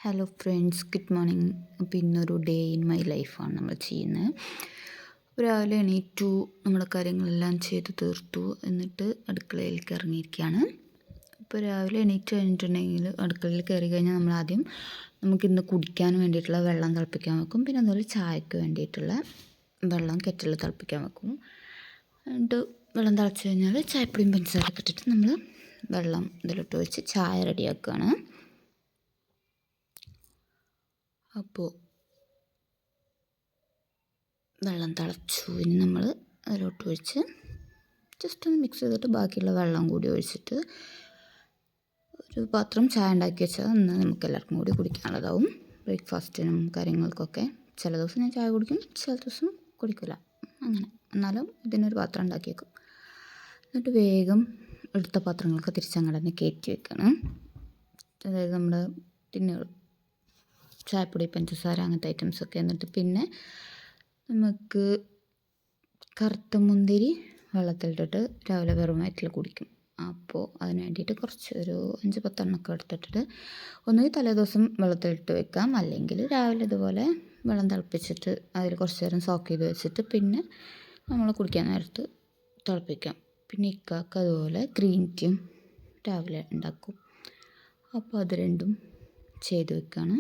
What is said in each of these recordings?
Hello friends, good morning. അപ്പോൾ ഇന്നൊരു day in my ലൈഫാണ് നമ്മൾ ചെയ്യുന്നത്. രാവിലെ എണീറ്റു, നമ്മുടെ കാര്യങ്ങളെല്ലാം ചെയ്ത് തീർത്തു, എന്നിട്ട് അടുക്കളയിലേക്ക് ഇറങ്ങിയിരിക്കുകയാണ്. ഇപ്പോൾ രാവിലെ എണീറ്റ് കഴിഞ്ഞിട്ടുണ്ടെങ്കിൽ അടുക്കളയിൽ കയറി കഴിഞ്ഞാൽ നമുക്കിന്ന് കുടിക്കാൻ വേണ്ടിയിട്ടുള്ള വെള്ളം തിളപ്പിക്കാൻ വെക്കും. പിന്നെ അതുപോലെ ചായക്ക് വേണ്ടിയിട്ടുള്ള വെള്ളം കെറ്റിൽ തിളപ്പിക്കാൻ വെക്കും. എന്നിട്ട് വെള്ളം തിളച്ച് കഴിഞ്ഞാൽ ചായപ്പൊടിയും പഞ്ചസാരയൊക്കെ ഇട്ടിട്ട് നമ്മൾ വെള്ളം ഇതിലിട്ട് വെച്ച് ചായ റെഡിയാക്കുകയാണ്. അപ്പോൾ വെള്ളം തിളച്ചു. ഇനി നമ്മൾ അതിലോട്ട് ഒഴിച്ച് ജസ്റ്റ് ഒന്ന് മിക്സ് ചെയ്തിട്ട് ബാക്കിയുള്ള വെള്ളം കൂടി ഒഴിച്ചിട്ട് ഒരു പാത്രം ചായ ഉണ്ടാക്കി വെച്ചാൽ അന്ന് നമുക്ക് എല്ലാവർക്കും കൂടി കുടിക്കാനുള്ളതാവും. ബ്രേക്ക്ഫാസ്റ്റിനും കാര്യങ്ങൾക്കൊക്കെ ചില ദിവസം ഞാൻ ചായ കുടിക്കും, ചില ദിവസം കുടിക്കില്ല. അങ്ങനെ എന്നാലും ഇതിനൊരു പാത്രം ഉണ്ടാക്കി വെക്കും. എന്നിട്ട് വേഗം എടുത്ത പാത്രങ്ങളൊക്കെ തിരിച്ചങ്ങോട്ട് തന്നെ കയറ്റി വെക്കണം. അതായത് നമ്മുടെ ടിന്നുകൾ, ചായപ്പൊടി, പഞ്ചസാര, അങ്ങനത്തെ ഐറ്റംസൊക്കെ. എന്നിട്ട് പിന്നെ നമുക്ക് കറുത്ത മുന്തിരി വെള്ളത്തിലിട്ടിട്ട് രാവിലെ വെറും വയറ്റിൽ കുടിക്കും. അപ്പോൾ അതിന് വേണ്ടിയിട്ട് കുറച്ച് ഒരു 5-10 എണ്ണമൊക്കെ എടുത്തിട്ടിട്ട് ഒന്നുകിൽ തലേദിവസം വെള്ളത്തിലിട്ട് വെക്കാം, അല്ലെങ്കിൽ രാവിലെ ഇതുപോലെ വെള്ളം തിളപ്പിച്ചിട്ട് അതിൽ കുറച്ച് നേരം സോക്ക് ചെയ്ത് വെച്ചിട്ട് പിന്നെ നമ്മൾ കുടിക്കാൻ നേരത്ത് തിളപ്പിക്കാം. പിന്നെ ഇക്കാക്ക് അതുപോലെ ഗ്രീൻ ടീയും രാവിലെ ഉണ്ടാക്കും. അപ്പോൾ അത് രണ്ടും ചെയ്ത് വെക്കുകയാണ്.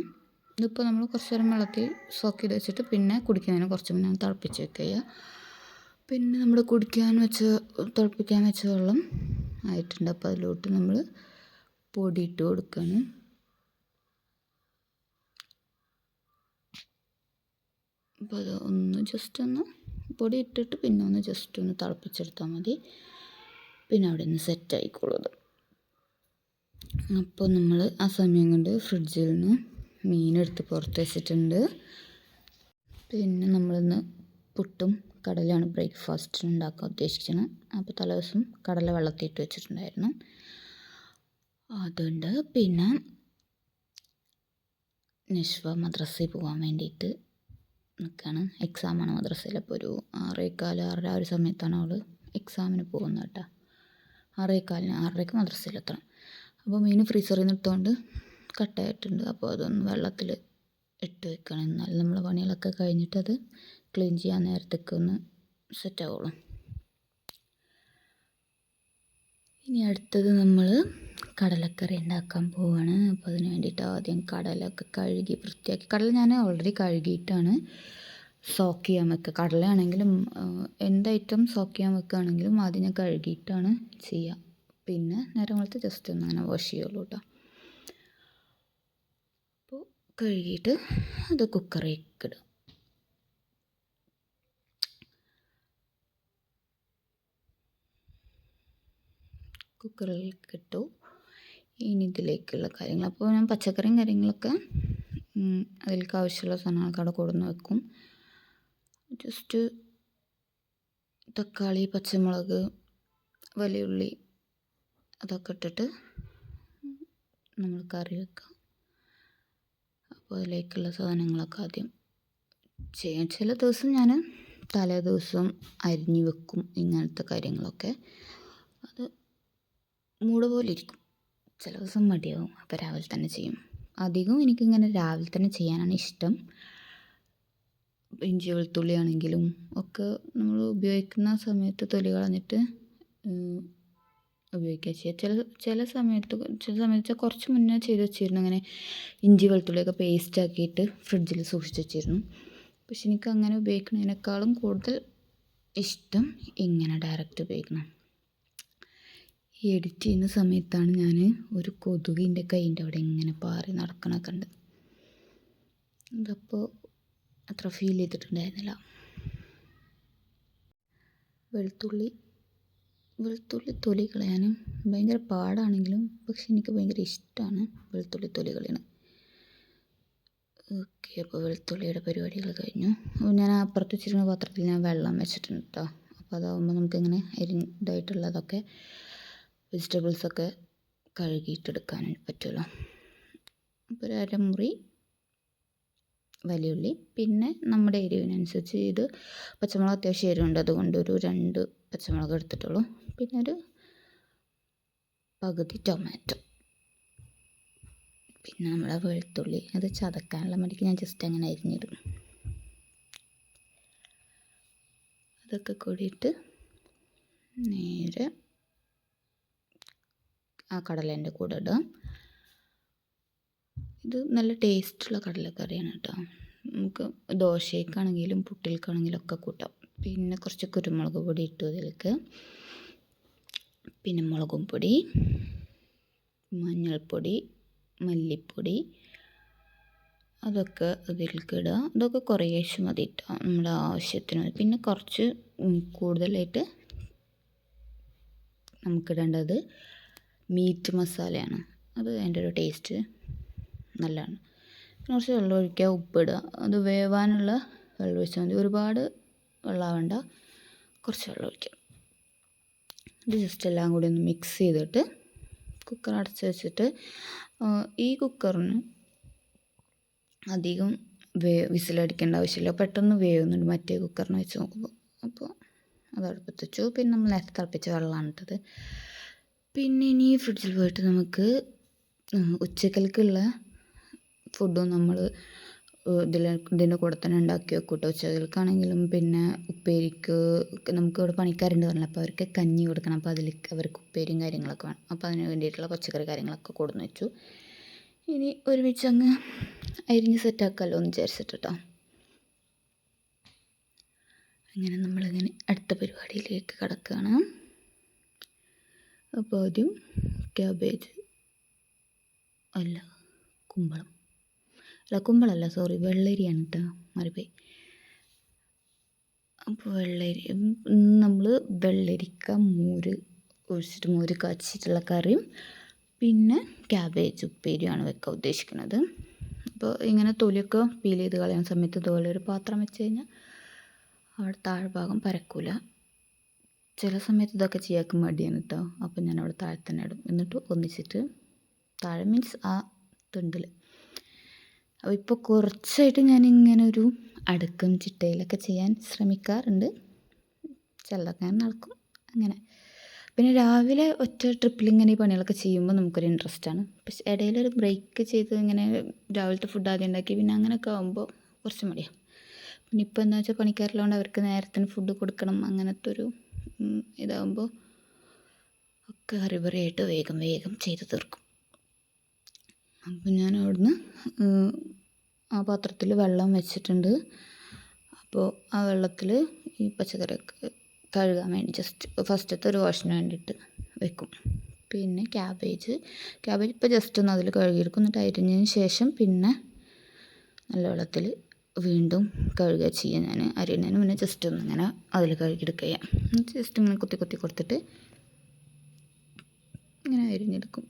ഇതിപ്പോൾ നമ്മൾ കുറച്ച് നേരം വെള്ളത്തിൽ സോക്ക് ചെയ്ത് വെച്ചിട്ട് പിന്നെ കുടിക്കുന്നതിന് കുറച്ച് മുന്നേ തിളപ്പിച്ച് വെക്കുക. പിന്നെ നമ്മൾ തിളപ്പിക്കാൻ വെച്ച വെള്ളം ആയിട്ടുണ്ട്. അപ്പോൾ അതിലോട്ട് നമ്മൾ പൊടി ഇട്ട് കൊടുക്കുകയാണ്. അപ്പോൾ അത് ഒന്ന് പൊടി ഇട്ടിട്ട് പിന്നെ ഒന്ന് തിളപ്പിച്ചെടുത്താൽ മതി. പിന്നെ അവിടെ നിന്ന് സെറ്റ് ആയിക്കോളൂ. അപ്പോൾ നമ്മൾ ആ സമയം കൊണ്ട് ഫ്രിഡ്ജിൽ നിന്ന് മീനെടുത്ത് പുറത്ത് വെച്ചിട്ടുണ്ട്. പിന്നെ നമ്മളിന്ന് പുട്ടും കടലയാണ് ബ്രേക്ക്ഫാസ്റ്റിന് ഉണ്ടാക്കാൻ ഉദ്ദേശിക്കുന്നത്. അപ്പോൾ തലേദിവസം കടല വെള്ളത്തിയിട്ട് വെച്ചിട്ടുണ്ടായിരുന്നു, അതുണ്ട്. പിന്നെ നിഷ്വ മദ്രസയിൽ പോകാൻ വേണ്ടിയിട്ട് നിൽക്കുകയാണ്. എക്സാമാണ് മദ്രസയിൽ. അപ്പോൾ ഒരു 6:15, 6:30 ആ ഒരു സമയത്താണ് അവൾ എക്സാമിന് പോകുന്നത് കേട്ടോ. 6:15, 6:30 മദ്രസയിലെത്തണം. അപ്പോൾ മീൻ ഫ്രീസറിൽ നിന്ന് എടുത്തുകൊണ്ട് കട്ടായിട്ടുണ്ട്. അപ്പോൾ അതൊന്ന് വെള്ളത്തിൽ ഇട്ട് വെക്കണം. എന്നാലും നമ്മൾ പണികളൊക്കെ കഴിഞ്ഞിട്ട് അത് ക്ലീൻ ചെയ്യാൻ നേരത്തേക്ക് ഒന്ന് സെറ്റ് ആവുള്ളൂ. ഇനി അടുത്തത് നമ്മൾ കടലക്കറി ഉണ്ടാക്കാൻ പോവുകയാണ്. അപ്പോൾ അതിന് വേണ്ടിയിട്ട് ആദ്യം കടലൊക്കെ കഴുകി വൃത്തിയാക്കി. കടല ഞാൻ ഓൾറെഡി കഴുകിയിട്ടാണ് സോക്ക് ചെയ്യാൻ വെക്കുക. കടലയാണെങ്കിലും എന്ത് ഐറ്റം സോക്ക് ചെയ്യാൻ വെക്കുകയാണെങ്കിലും ആദ്യം ഞാൻ കഴുകിയിട്ടാണ് ചെയ്യുക. പിന്നെ നേരം വെളുത്ത് ജസ്റ്റ് ഒന്ന് അങ്ങനെ വാഷ് ചെയ്യുള്ളൂ കേട്ടോ. അപ്പോൾ കഴുകിയിട്ട് അത് കുക്കറിലേക്ക് ഇടും. കുക്കറിലേക്ക് ഇട്ടു. ഇനി ഇതിലേക്കുള്ള കാര്യങ്ങൾ, അപ്പോൾ ഞാൻ പച്ചക്കറിയും കാര്യങ്ങളൊക്കെ അതിലേക്ക് ആവശ്യമുള്ള സാധനങ്ങളൊക്കെ അവിടെ കൊടുന്ന് വെക്കും. ജസ്റ്റ് തക്കാളി, പച്ചമുളക്, വലിയുള്ളി അതൊക്കെ ഇട്ടിട്ട് നമ്മൾ കറി വെക്കാം. അപ്പോൾ അതിലേക്കുള്ള സാധനങ്ങളൊക്കെ ആദ്യം ചെയ്യാം. ചില ദിവസം ഞാൻ തലേ ദിവസം അരിഞ്ഞു വെക്കും ഇങ്ങനത്തെ കാര്യങ്ങളൊക്കെ. അത് മൂട് പോലെ ഇരിക്കും. ചില ദിവസം മടിയാവും, അപ്പോൾ രാവിലെ തന്നെ ചെയ്യും. അധികവും എനിക്കിങ്ങനെ രാവിലെ തന്നെ ചെയ്യാനാണ് ഇഷ്ടം. ഇഞ്ചി വെളുത്തുള്ളി ആണെങ്കിലും ഒക്കെ നമ്മൾ ഉപയോഗിക്കുന്ന സമയത്ത് തൊലി കളഞ്ഞിട്ട് ഉപയോഗിക്കുക ചെയ്യുക. ചില സമയത്ത് കുറച്ച് മുന്നേ ചെയ്ത് വെച്ചിരുന്നു. അങ്ങനെ ഇഞ്ചി വെളുത്തുള്ളിയൊക്കെ പേസ്റ്റ് ആക്കിയിട്ട് ഫ്രിഡ്ജിൽ സൂക്ഷിച്ച് വെച്ചിരുന്നു. പക്ഷെ എനിക്ക് അങ്ങനെ ഉപയോഗിക്കുന്നതിനേക്കാളും കൂടുതൽ ഇഷ്ടം ഇങ്ങനെ ഡയറക്റ്റ് ഉപയോഗിക്കണം. ഈ എഡിറ്റ് ചെയ്യുന്ന സമയത്താണ് ഞാൻ ഒരു കൊതുകിൻ്റെ കൈൻ്റെ അവിടെ ഇങ്ങനെ പാറി നടക്കണൊക്കെ ഉണ്ട്. അതപ്പോൾ അത്ര ഫീൽ ചെയ്തിട്ടുണ്ടായിരുന്നില്ല. വെളുത്തുള്ളി തൊലി കളയാനും ഭയങ്കര പാടാണെങ്കിലും പക്ഷെ എനിക്ക് ഭയങ്കര ഇഷ്ടമാണ് വെളുത്തുള്ളി തൊലി കളയണം. ഓക്കെ, അപ്പോൾ വെളുത്തുള്ളിയുടെ പരിപാടികൾ കഴിഞ്ഞു. അപ്പോൾ ഞാൻ അപ്പുറത്ത് വെച്ചിരുന്ന പാത്രത്തിൽ ഞാൻ വെള്ളം വെച്ചിട്ടുണ്ട് കേട്ടോ. അപ്പോൾ അതാകുമ്പോൾ നമുക്കിങ്ങനെ ഇതായിട്ടുള്ളതൊക്കെ വെജിറ്റബിൾസൊക്കെ കഴുകിയിട്ടെടുക്കാൻ പറ്റുമല്ലോ. അപ്പോൾ ഒരു അരമുറി വലിയുള്ളി, പിന്നെ നമ്മുടെ എരിവിനനുസരിച്ച് ഇത് പച്ചമുളക് അത്യാവശ്യം എരിവുണ്ട്, അതുകൊണ്ട് ഒരു 2 പച്ചമുളക് എടുത്തിട്ടുള്ളൂ. പിന്നെ ഒരു പകുതി ടൊമാറ്റോ. പിന്നെ നമ്മുടെ വെളുത്തുള്ളി അത് ചതക്കാനുള്ള മടിക്ക് ഞാൻ ജസ്റ്റ് അങ്ങനെ അരിഞ്ഞിടും. അതൊക്കെ കൂടിയിട്ട് നേരെ ആ കടലേൻ്റെ കൂടെ ഇടാം. ഇത് നല്ല ടേസ്റ്റുള്ള കടലക്കറിയാണ് കേട്ടോ. നമുക്ക് ദോശയ്ക്കാണെങ്കിലും പുട്ടിൽക്കാണെങ്കിലും ഒക്കെ കൂട്ടാം. പിന്നെ കുറച്ച് കുരുമുളക് പൊടി ഇട്ടു അതിലേക്ക്, പിന്നെ മുളകും പൊടി, മഞ്ഞൾപ്പൊടി, മല്ലിപ്പൊടി അതൊക്കെ അതിലേക്ക് ഇടുക. അതൊക്കെ കുറേശ്ശെ മതി ഇട്ടോ, നമ്മുടെ ആവശ്യത്തിന്. പിന്നെ കുറച്ച് കൂടുതലായിട്ട് നമുക്കിടേണ്ടത് മീറ്റ് മസാലയാണ്. അത് അതിൻ്റെ ഒരു ടേസ്റ്റ് നല്ലതാണ്. പിന്നെ കുറച്ച് വെള്ളം ഒഴിക്കുക, ഉപ്പിടുക. അത് വേവാനുള്ള വെള്ളം ഒഴിച്ചാൽ മതി. ഒരുപാട് വെള്ളമാവേണ്ട, കുറച്ച് വെള്ളം ഒഴിക്കുക. ഇത് ജസ്റ്റ് എല്ലാം കൂടി ഒന്ന് മിക്സ് ചെയ്തിട്ട് കുക്കർ അടച്ച് വെച്ചിട്ട്, ഈ കുക്കറിന് അധികം വിസിലടിക്കേണ്ട ആവശ്യമില്ല, പെട്ടെന്ന് വേവുന്നുണ്ട് മറ്റേ കുക്കറിന് വെച്ച് നോക്കുമ്പോൾ. അപ്പോൾ അത് അടുപ്പത്ത് വെച്ചു. പിന്നെ നമ്മൾ നേരത്തെ തിളപ്പിച്ച വെള്ളമാണ് ഇട്ടത്. പിന്നെ ഇനി ഫ്രിഡ്ജിൽ പോയിട്ട് നമുക്ക് ഉച്ചക്കൽക്കുള്ള ഫുഡും നമ്മൾ ഇതിൻ്റെ കൂടെ തന്നെ ഉണ്ടാക്കി വെക്കും കേട്ടോ. ഉച്ചകൽക്കാണെങ്കിലും പിന്നെ ഉപ്പേരിക്ക് നമുക്ക് ഇവിടെ പണിക്കാരുണ്ട് പറഞ്ഞില്ല, അപ്പോൾ അവർക്ക് കഞ്ഞി കൊടുക്കണം. അപ്പോൾ അതിലേക്ക് അവർക്ക് ഉപ്പേരിയും കാര്യങ്ങളൊക്കെ വേണം. അപ്പോൾ അതിന് വേണ്ടിയിട്ടുള്ള പച്ചക്കറി കാര്യങ്ങളൊക്കെ കൊടുന്ന് വെച്ചു. ഇനി ഒരുമിച്ച് അങ്ങ് അരിഞ്ഞ് സെറ്റാക്കാമല്ലോ എന്ന് വിചാരിച്ചിട്ട് കേട്ടോ. അങ്ങനെ നമ്മളിങ്ങനെ അടുത്ത പരിപാടിയിലേക്ക് കിടക്കുകയാണ്. അപ്പോൾ ആദ്യം ക്യാബേജ് അല്ല കുമ്പളല്ല സോറി, വെള്ളരിയാണ് കേട്ടോ, മാറിപ്പോയി. അപ്പോൾ വെള്ളരി നമ്മൾ വെള്ളരിക്ക മോര് ഒഴിച്ചിട്ട് മോര് കാച്ചിട്ടുള്ള കറിയും പിന്നെ ക്യാബേജ് ഉപ്പേരിയാണ് വെക്കാൻ ഉദ്ദേശിക്കുന്നത്. അപ്പോൾ ഇങ്ങനെ തൊലിയൊക്കെ പീൽ ചെയ്ത് കളയുന്ന സമയത്ത് ഇതുപോലെ ഒരു പാത്രം വെച്ച് കഴിഞ്ഞാൽ അവിടെ താഴ്ഭാഗം പരക്കൂല. ചില സമയത്ത് ഇതൊക്കെ ചെയ്യാൻ മടിയാണ് കേട്ടോ. അപ്പോൾ ഞാൻ അവിടെ താഴെ തന്നെ ഇടും, എന്നിട്ട് ഒന്നിച്ചിട്ട് താഴെ മീൻസ് ആ തുണ്ടിൽ. അപ്പോൾ ഇപ്പോൾ കുറച്ചായിട്ട് ഞാനിങ്ങനെ ഒരു അടുക്കും ചിട്ടയിലൊക്കെ ചെയ്യാൻ ശ്രമിക്കാറുണ്ട്. ചിലതൊക്കെ നടക്കും അങ്ങനെ. പിന്നെ രാവിലെ ഒറ്റ ട്രിപ്പിൽ ഇങ്ങനെ ഈ പണികളൊക്കെ ചെയ്യുമ്പോൾ നമുക്കൊരു ഇൻട്രസ്റ്റാണ്. പക്ഷേ ഇടയിലൊരു ബ്രേക്ക് ചെയ്ത് ഇങ്ങനെ രാവിലത്തെ ഫുഡ് ആദ്യം ഉണ്ടാക്കി പിന്നെ അങ്ങനെയൊക്കെ ആകുമ്പോൾ കുറച്ച് മടിയാണ്. പിന്നെ ഇപ്പോൾ എന്താ വെച്ചാൽ പണിക്കാരില്ലാണ്ട് അവർക്ക് നേരത്തിന് ഫുഡ് കൊടുക്കണം, അങ്ങനത്തെ ഒരു ഇതാകുമ്പോൾ ഒക്കെ ഹറിബറിയായിട്ട് വേഗം ചെയ്ത് തീർക്കും. അപ്പം ഞാൻ അവിടുന്ന് ആ പാത്രത്തിൽ വെള്ളം വെച്ചിട്ടുണ്ട്. അപ്പോൾ ആ വെള്ളത്തിൽ ഈ പച്ചക്കറിയൊക്കെ കഴുകാൻ വേണ്ടി ജസ്റ്റ് ഫസ്റ്റത്തെ ഒരു വാഷിന് വേണ്ടിയിട്ട് വെക്കും. പിന്നെ ക്യാബേജ് ഇപ്പോൾ ജസ്റ്റ് ഒന്ന് അതിൽ കഴുകിയെടുക്കും. എന്നിട്ട് അരിഞ്ഞതിന് ശേഷം പിന്നെ നല്ല വെള്ളത്തിൽ വീണ്ടും കഴുകുക ചെയ്യുക. ഞാൻ അരിയുന്നതിന് മുന്നേ ജസ്റ്റ് ഒന്ന് ഇങ്ങനെ അതിൽ കഴുകിയെടുക്കുക ചെയ്യാം. ജസ്റ്റ് ഇങ്ങനെ കുത്തി കൊടുത്തിട്ട് ഇങ്ങനെ അരിഞ്ഞെടുക്കും.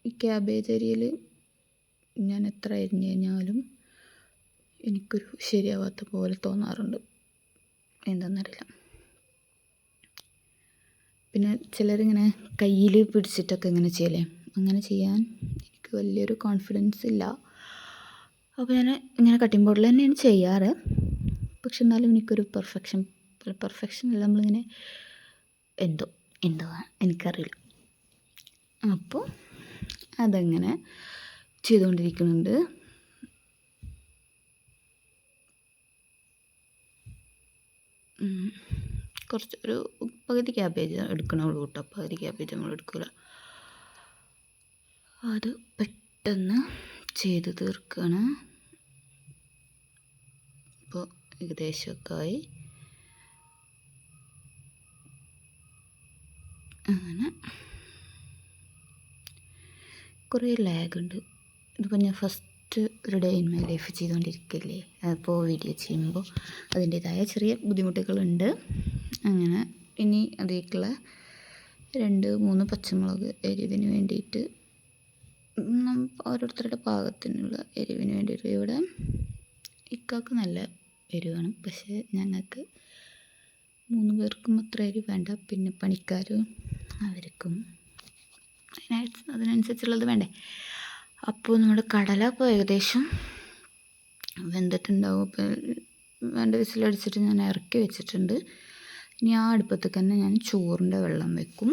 ഈ ക്യാബേജ് അരിയൽ ഞാൻ എത്ര അരിഞ്ഞു കഴിഞ്ഞാലും എനിക്കൊരു ശരിയാവാത്ത പോലെ തോന്നാറുണ്ട്, എന്താണെന്നറിയില്ല. പിന്നെ ചിലരിങ്ങനെ കയ്യിൽ പിടിച്ചിട്ടൊക്കെ ഇങ്ങനെ ചെയ്യലേ, അങ്ങനെ ചെയ്യാൻ എനിക്ക് വലിയൊരു കോൺഫിഡൻസ് ഇല്ല. അപ്പോൾ ഞാൻ ഇങ്ങനെ കട്ടിംഗ് ബോർഡിൽ തന്നെയാണ് ചെയ്യാറ്. പക്ഷെ എന്നാലും എനിക്കൊരു പെർഫെക്ഷൻ അല്ല, നമ്മളിങ്ങനെ എന്തോ എനിക്കറിയില്ല. അപ്പോൾ അതങ്ങനെ ചെയ്തുകൊണ്ടിരിക്കുന്നുണ്ട്. കുറച്ച് ഒരു പകുതി ക്യാബേജ് എടുക്കണുള്ളൂ കേട്ടോ, പകുതി ക്യാബേജ് നമ്മൾ എടുക്കില്ല. അത് പെട്ടെന്ന് ചെയ്ത് തീർക്കുകയാണ്. ഇപ്പോൾ ഏകദേശമൊക്കെ ആയി. അങ്ങനെ കുറേ ലാഗുണ്ട്. ഇതിപ്പോൾ ഞാൻ ഫസ്റ്റ് ഒരു ഡേ ഇൻ മൈ ലൈഫ് ചെയ്തുകൊണ്ടിരിക്കില്ലേ, അപ്പോൾ വീഡിയോ ചെയ്യുമ്പോൾ അതിൻ്റേതായ ചെറിയ ബുദ്ധിമുട്ടുകളുണ്ട്. അങ്ങനെ ഇനി അതിലേക്കുള്ള 2-3 പച്ചമുളക് എരിവിന് വേണ്ടിയിട്ട്, ഓരോരുത്തരുടെ പാകത്തിനുള്ള എരിവിന് വേണ്ടിയിട്ട്. ഇവിടെ ഇക്കാക്ക് നല്ല എരിവാണ്, പക്ഷേ ഞങ്ങൾക്ക് 3 പേർക്കും അത്ര എരിവ് വേണ്ട. പിന്നെ പണിക്കാരും അവർക്കും അതിനനുസരിച്ചുള്ളത് വേണ്ടേ. അപ്പോൾ നമ്മുടെ കടല ഇപ്പോൾ ഏകദേശം വെന്തിട്ടുണ്ടാവും. അപ്പോൾ വേണ്ട വിസിലടിച്ചിട്ട് ഞാൻ ഇറക്കി വെച്ചിട്ടുണ്ട്. ഇനി ആ അടുപ്പത്തേക്ക് തന്നെ ഞാൻ ചോറിൻ്റെ വെള്ളം വെക്കും.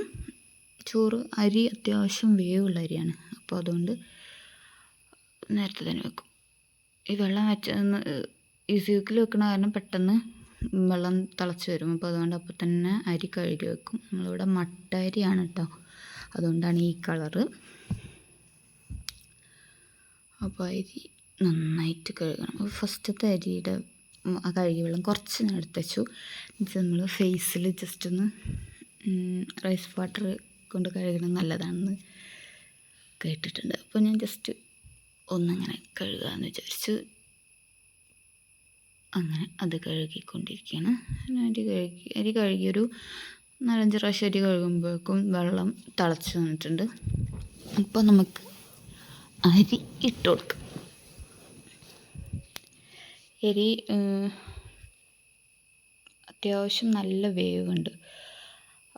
ചോറ് അരി അത്യാവശ്യം വേവുള്ള അരിയാണ്, അപ്പോൾ അതുകൊണ്ട് നേരത്തെ തന്നെ വെക്കും. ഈ വെള്ളം ഈസി കുക്കിൽ വെക്കണ കാരണം പെട്ടെന്ന് വെള്ളം തിളച്ച് വരും. അപ്പോൾ അതുകൊണ്ട് അപ്പോൾ തന്നെ അരി കഴുകി വെക്കും. നമ്മളിവിടെ മട്ട അരിയാണ് കേട്ടോ, അതുകൊണ്ടാണ് ഈ കളറ്. അപ്പോൾ അരി നന്നായിട്ട് കഴുകണം. അപ്പോൾ ഫസ്റ്റത്തെ അരിയുടെ ആ കഴുകിയ വെള്ളം കുറച്ച് ഞാൻ എടുത്ത് വെച്ചു. എന്നിട്ട് നമ്മൾ ഫേസിൽ ജസ്റ്റ് ഒന്ന് റൈസ് വാട്ടർ കൊണ്ട് കഴുകണം നല്ലതാണെന്ന് കേട്ടിട്ടുണ്ട്. അപ്പോൾ ഞാൻ ജസ്റ്റ് ഒന്നിങ്ങനെ കഴുകാമെന്ന് വിചാരിച്ചു. അങ്ങനെ അത് കഴുകിക്കൊണ്ടിരിക്കുകയാണ്. അരി കഴുകിയൊരു 4-5 പ്രാവശ്യം അരി കഴുകുമ്പോഴേക്കും വെള്ളം തിളച്ച് വന്നിട്ടുണ്ട്. അപ്പോൾ നമുക്ക് അരി ഇട്ട് കൊടുക്കാം. അരി അത്യാവശ്യം നല്ല വേവുണ്ട്.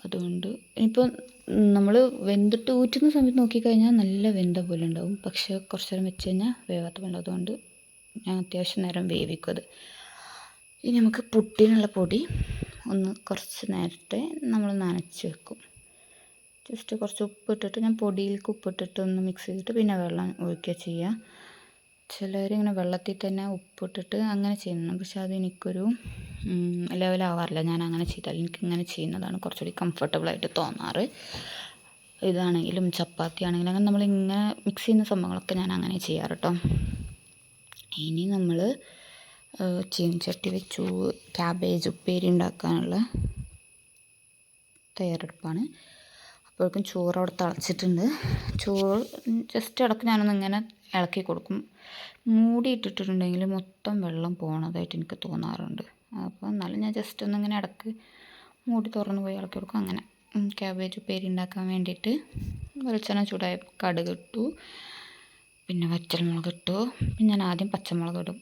അതുകൊണ്ട് ഇനിയിപ്പോൾ നമ്മൾ വെന്തിട്ട് ഊറ്റുന്ന സമയത്ത് നോക്കിക്കഴിഞ്ഞാൽ നല്ല വെന്ത പോലെ ഉണ്ടാവും. പക്ഷേ കുറച്ച് നേരം വെച്ച് കഴിഞ്ഞാൽ വേവാത്ത പോലെ. അതുകൊണ്ട് ഞാൻ അത്യാവശ്യം നേരം വേവിക്കും അത്. ഇനി നമുക്ക് പുട്ടിനുള്ള പൊടി ഒന്ന് കുറച്ച് നേരത്തെ നമ്മൾ നനച്ച് വെക്കും. ജസ്റ്റ് കുറച്ച് ഉപ്പിട്ടിട്ട്, ഞാൻ പൊടിയിലേക്ക് ഉപ്പിട്ടിട്ട് ഒന്ന് മിക്സ് ചെയ്തിട്ട് പിന്നെ വെള്ളം ഒഴിക്കുക ചെയ്യുക. ചിലരിങ്ങനെ വെള്ളത്തിൽ തന്നെ ഉപ്പിട്ടിട്ട് അങ്ങനെ ചെയ്യുന്നു. പക്ഷെ അത് എനിക്കൊരു ലെവലാവാറില്ല. ഞാൻ അങ്ങനെ ചെയ്താൽ എനിക്കിങ്ങനെ ചെയ്യുന്നതാണ് കുറച്ചുകൂടി കംഫർട്ടബിളായിട്ട് തോന്നാറ്. ഇതാണെങ്കിലും ചപ്പാത്തി ആണെങ്കിലും അങ്ങനെ നമ്മളിങ്ങനെ മിക്സ് ചെയ്യുന്ന സംഭവങ്ങളൊക്കെ ഞാൻ അങ്ങനെ ചെയ്യാറ് കേട്ടോ. ഇനി നമ്മൾ ചീനച്ചട്ടി വെച്ചു. ക്യാബേജ് ഉപ്പേരി ഉണ്ടാക്കാനുള്ള തയ്യാറെടുപ്പാണ്. അപ്പോഴേക്കും ചോറ് അവിടെ തിളച്ചിട്ടുണ്ട്. ചോറ് ജസ്റ്റ് ഇടയ്ക്ക് ഞാനൊന്ന് ഇങ്ങനെ ഇളക്കി കൊടുക്കും. മൂടിയിട്ടിട്ടുണ്ടെങ്കിൽ മൊത്തം വെള്ളം പോകണതായിട്ട് എനിക്ക് തോന്നാറുണ്ട്. അപ്പോൾ എന്നാലും ഞാൻ ജസ്റ്റ് ഒന്നിങ്ങനെ ഇടയ്ക്ക് മൂടി തുറന്ന് പോയി ഇളക്കി കൊടുക്കും. അങ്ങനെ ക്യാബേജ് ഉപ്പേരി ഉണ്ടാക്കാൻ വേണ്ടിയിട്ട് വെളിച്ചെണ്ണ ചൂടായ കടുക് ഇട്ടു, പിന്നെ വറ്റൽമുളക് ഇട്ടു, പിന്നെ ഞാൻ ആദ്യം പച്ചമുളക് ഇടും,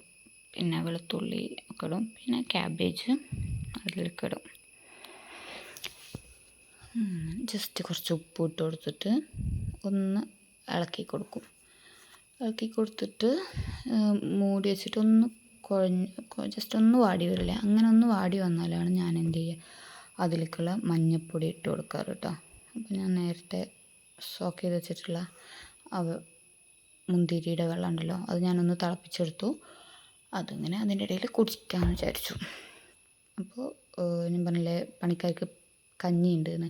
പിന്നെ വെളുത്തുള്ളി ഒക്കെ ഇടും, പിന്നെ ക്യാബേജ് അതിലേക്ക് ഇടും. ജസ്റ്റ് കുറച്ച് ഉപ്പ് ഇട്ട് കൊടുത്തിട്ട് ഒന്ന് ഇളക്കി കൊടുക്കും. ഇളക്കി കൊടുത്തിട്ട് മൂടി വെച്ചിട്ട് ഒന്ന് ജസ്റ്റ് ഒന്ന് വാടി വരില്ലേ, അങ്ങനെ ഒന്ന് വാടി വന്നാലാണ് ഞാൻ എന്ത് ചെയ്യുക, അതിലേക്കുള്ള മഞ്ഞൾപ്പൊടി ഇട്ട് കൊടുക്കാറ് കേട്ടോ. അപ്പോൾ ഞാൻ നേരത്തെ സോക്ക് ചെയ്ത് വെച്ചിട്ടുള്ള മുന്തിരിയുടെ വെള്ളം ഉണ്ടല്ലോ, അത് ഞാനൊന്ന് തിളപ്പിച്ചെടുത്തു. അതിങ്ങനെ അതിൻ്റെ ഇടയിൽ കുടിക്കാമെന്ന് വിചാരിച്ചു. അപ്പോൾ ഞാൻ പറഞ്ഞില്ലേ പണിക്കാർക്ക് കഞ്ഞി ഉണ്ടെന്ന്,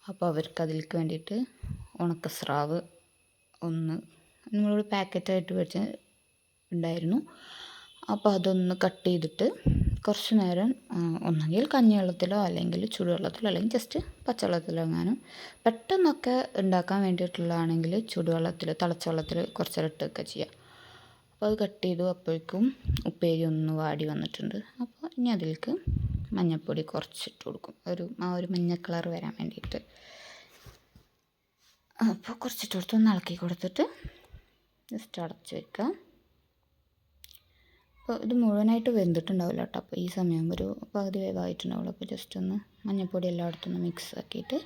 അപ്പോൾ അവർക്ക് അതിലേക്ക് വേണ്ടിയിട്ട് ഉണക്കസ്രാവ് ഒന്ന് നമ്മളൊരു പാക്കറ്റായിട്ട് മേടിച്ച് ഉണ്ടായിരുന്നു. അപ്പോൾ അതൊന്ന് കട്ട് ചെയ്തിട്ട് കുറച്ച് നേരം ഒന്നെങ്കിൽ കഞ്ഞിവെള്ളത്തിലോ അല്ലെങ്കിൽ ചൂടുവെള്ളത്തിലോ അല്ലെങ്കിൽ ജസ്റ്റ് പച്ചവെള്ളത്തിലോ എങ്ങാനും, പെട്ടെന്നൊക്കെ ഉണ്ടാക്കാൻ വേണ്ടിയിട്ടുള്ളതാണെങ്കിൽ ചൂടുവെള്ളത്തിൽ തിളച്ച വെള്ളത്തിൽ കുറച്ച് നേരം ഇട്ടൊക്കെ ചെയ്യാം. അപ്പോൾ അത് കട്ട് ചെയ്തു. അപ്പോഴേക്കും ഉപ്പേരി ഒന്ന് വാടി വന്നിട്ടുണ്ട്. അപ്പോൾ ഇനി അതിലേക്ക് മഞ്ഞൾപ്പൊടി കുറച്ചിട്ട് കൊടുക്കും, ഒരു മഞ്ഞ കളർ വരാൻ വേണ്ടിയിട്ട്. അപ്പോൾ കുറച്ചിട്ട് കൊടുത്ത് ഒന്ന് ഇളക്കി കൊടുത്തിട്ട് ജസ്റ്റ് അടച്ച് വെക്കുക. അപ്പോൾ ഇത് മുഴുവനായിട്ട് വെന്തിട്ടുണ്ടാവില്ല കേട്ടോ. അപ്പോൾ ഈ സമയം ഒരു പകുതി വേവായിട്ടുണ്ടാവുള്ളൂ. അപ്പോൾ ജസ്റ്റ് ഒന്ന് മഞ്ഞൾപ്പൊടി എല്ലായിടത്തും ഒന്ന് മിക്സ് ആക്കിയിട്ട്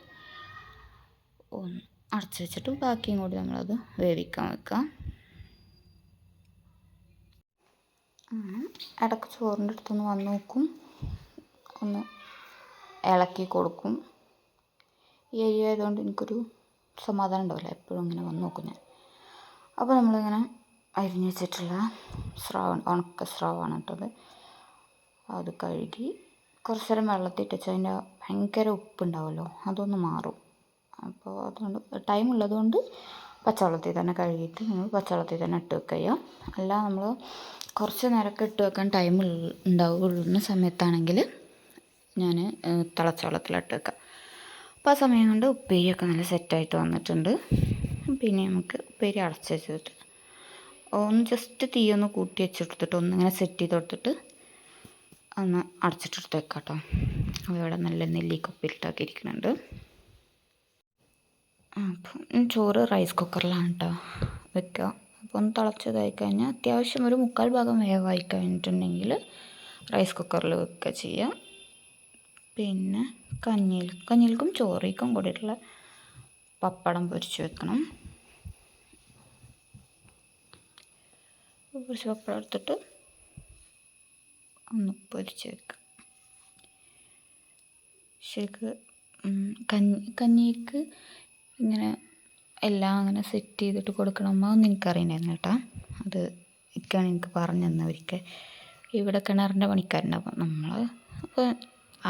ഒന്ന് അടച്ച് വെച്ചിട്ട് ബാക്കിയും കൂടി നമ്മളത് വേവിക്കാൻ വെക്കാം. ഇടയ്ക്ക് ചോറിൻ്റെ അടുത്തൊന്ന് വന്ന് നോക്കും, ഒന്ന് ഇളക്കി കൊടുക്കും. ഈ അരി ആയതുകൊണ്ട് എനിക്കൊരു സമാധാനം ഉണ്ടാവില്ല, എപ്പോഴും ഇങ്ങനെ വന്ന് നോക്കും ഞാൻ. അപ്പോൾ നമ്മളിങ്ങനെ അരിഞ്ഞ് വെച്ചിട്ടുള്ള ഉണക്ക സ്രാവാണ് കേട്ടത്. അത് കഴുകി കുറച്ച് നേരം വെള്ളത്തിൽ ഇട്ട് വെച്ചാൽ അതിൻ്റെ ഭയങ്കര ഉപ്പുണ്ടാവുമല്ലോ, അതൊന്ന് മാറും. അപ്പോൾ അതുകൊണ്ട് ടൈം ഉള്ളതുകൊണ്ട് പച്ചവെള്ളത്തിൽ തന്നെ കഴുകിയിട്ട് നമ്മൾ പച്ചവെള്ളത്തിൽ തന്നെ ഇട്ട് വെക്കുക. അല്ല നമ്മൾ കുറച്ച് നേരമൊക്കെ ഇട്ട് വെക്കാൻ ടൈം ഉണ്ടാവുന്ന സമയത്താണെങ്കിൽ ഞാൻ തിളച്ച വെള്ളത്തിലിട്ട് വെക്കാം. അപ്പോൾ ആ സമയം കൊണ്ട് ഉപ്പേരിയൊക്കെ നല്ല സെറ്റായിട്ട് വന്നിട്ടുണ്ട്. പിന്നെ നമുക്ക് ഉപ്പേരി അടച്ച് വെച്ചിട്ട് ഒന്ന് ജസ്റ്റ് തീയൊന്ന് കൂട്ടി വെച്ചെടുത്തിട്ട് ഒന്നിങ്ങനെ സെറ്റ് ചെയ്ത് കൊടുത്തിട്ട് ഒന്ന് അടച്ചിട്ടെടുത്ത് വെക്കാം കേട്ടോ. അപ്പോൾ ഇവിടെ നല്ല നെല്ലിക്ക ഉപ്പിലിട്ടാക്കിയിരിക്കുന്നുണ്ട്. അപ്പം ചോറ് റൈസ് കുക്കറിലാണ് കേട്ടോ വെക്കുക. അപ്പോൾ ഒന്ന് തിളച്ചതായി കഴിഞ്ഞാൽ അത്യാവശ്യം ഒരു 3/4 ഭാഗം വേവായി കഴിഞ്ഞിട്ടുണ്ടെങ്കിൽ റൈസ് കുക്കറിൽ വെക്കുക ചെയ്യാം. പിന്നെ കഞ്ഞിയിൽക്കും ചോറിക്കും കൂടിയിട്ടുള്ള പപ്പടം പൊരിച്ച് വെക്കണം. കുറച്ച് പപ്പടം എടുത്തിട്ട് ഒന്ന് പൊരിച്ച് വെക്കുക. ശരിക്കും കഞ്ഞിക്ക് ഇങ്ങനെ എല്ലാം അങ്ങനെ സെറ്റ് ചെയ്തിട്ട് കൊടുക്കണം എന്നൊന്നും എനിക്കറിയണ്ടായിരുന്നു കേട്ടോ. അത് ഇക്കാണ് എനിക്ക് പറഞ്ഞു തന്നെ ഒരിക്കൽ. ഇവിടെ കിണറിൻ്റെ പണിക്കാരുണ്ടാവും. നമ്മൾ ഇപ്പോൾ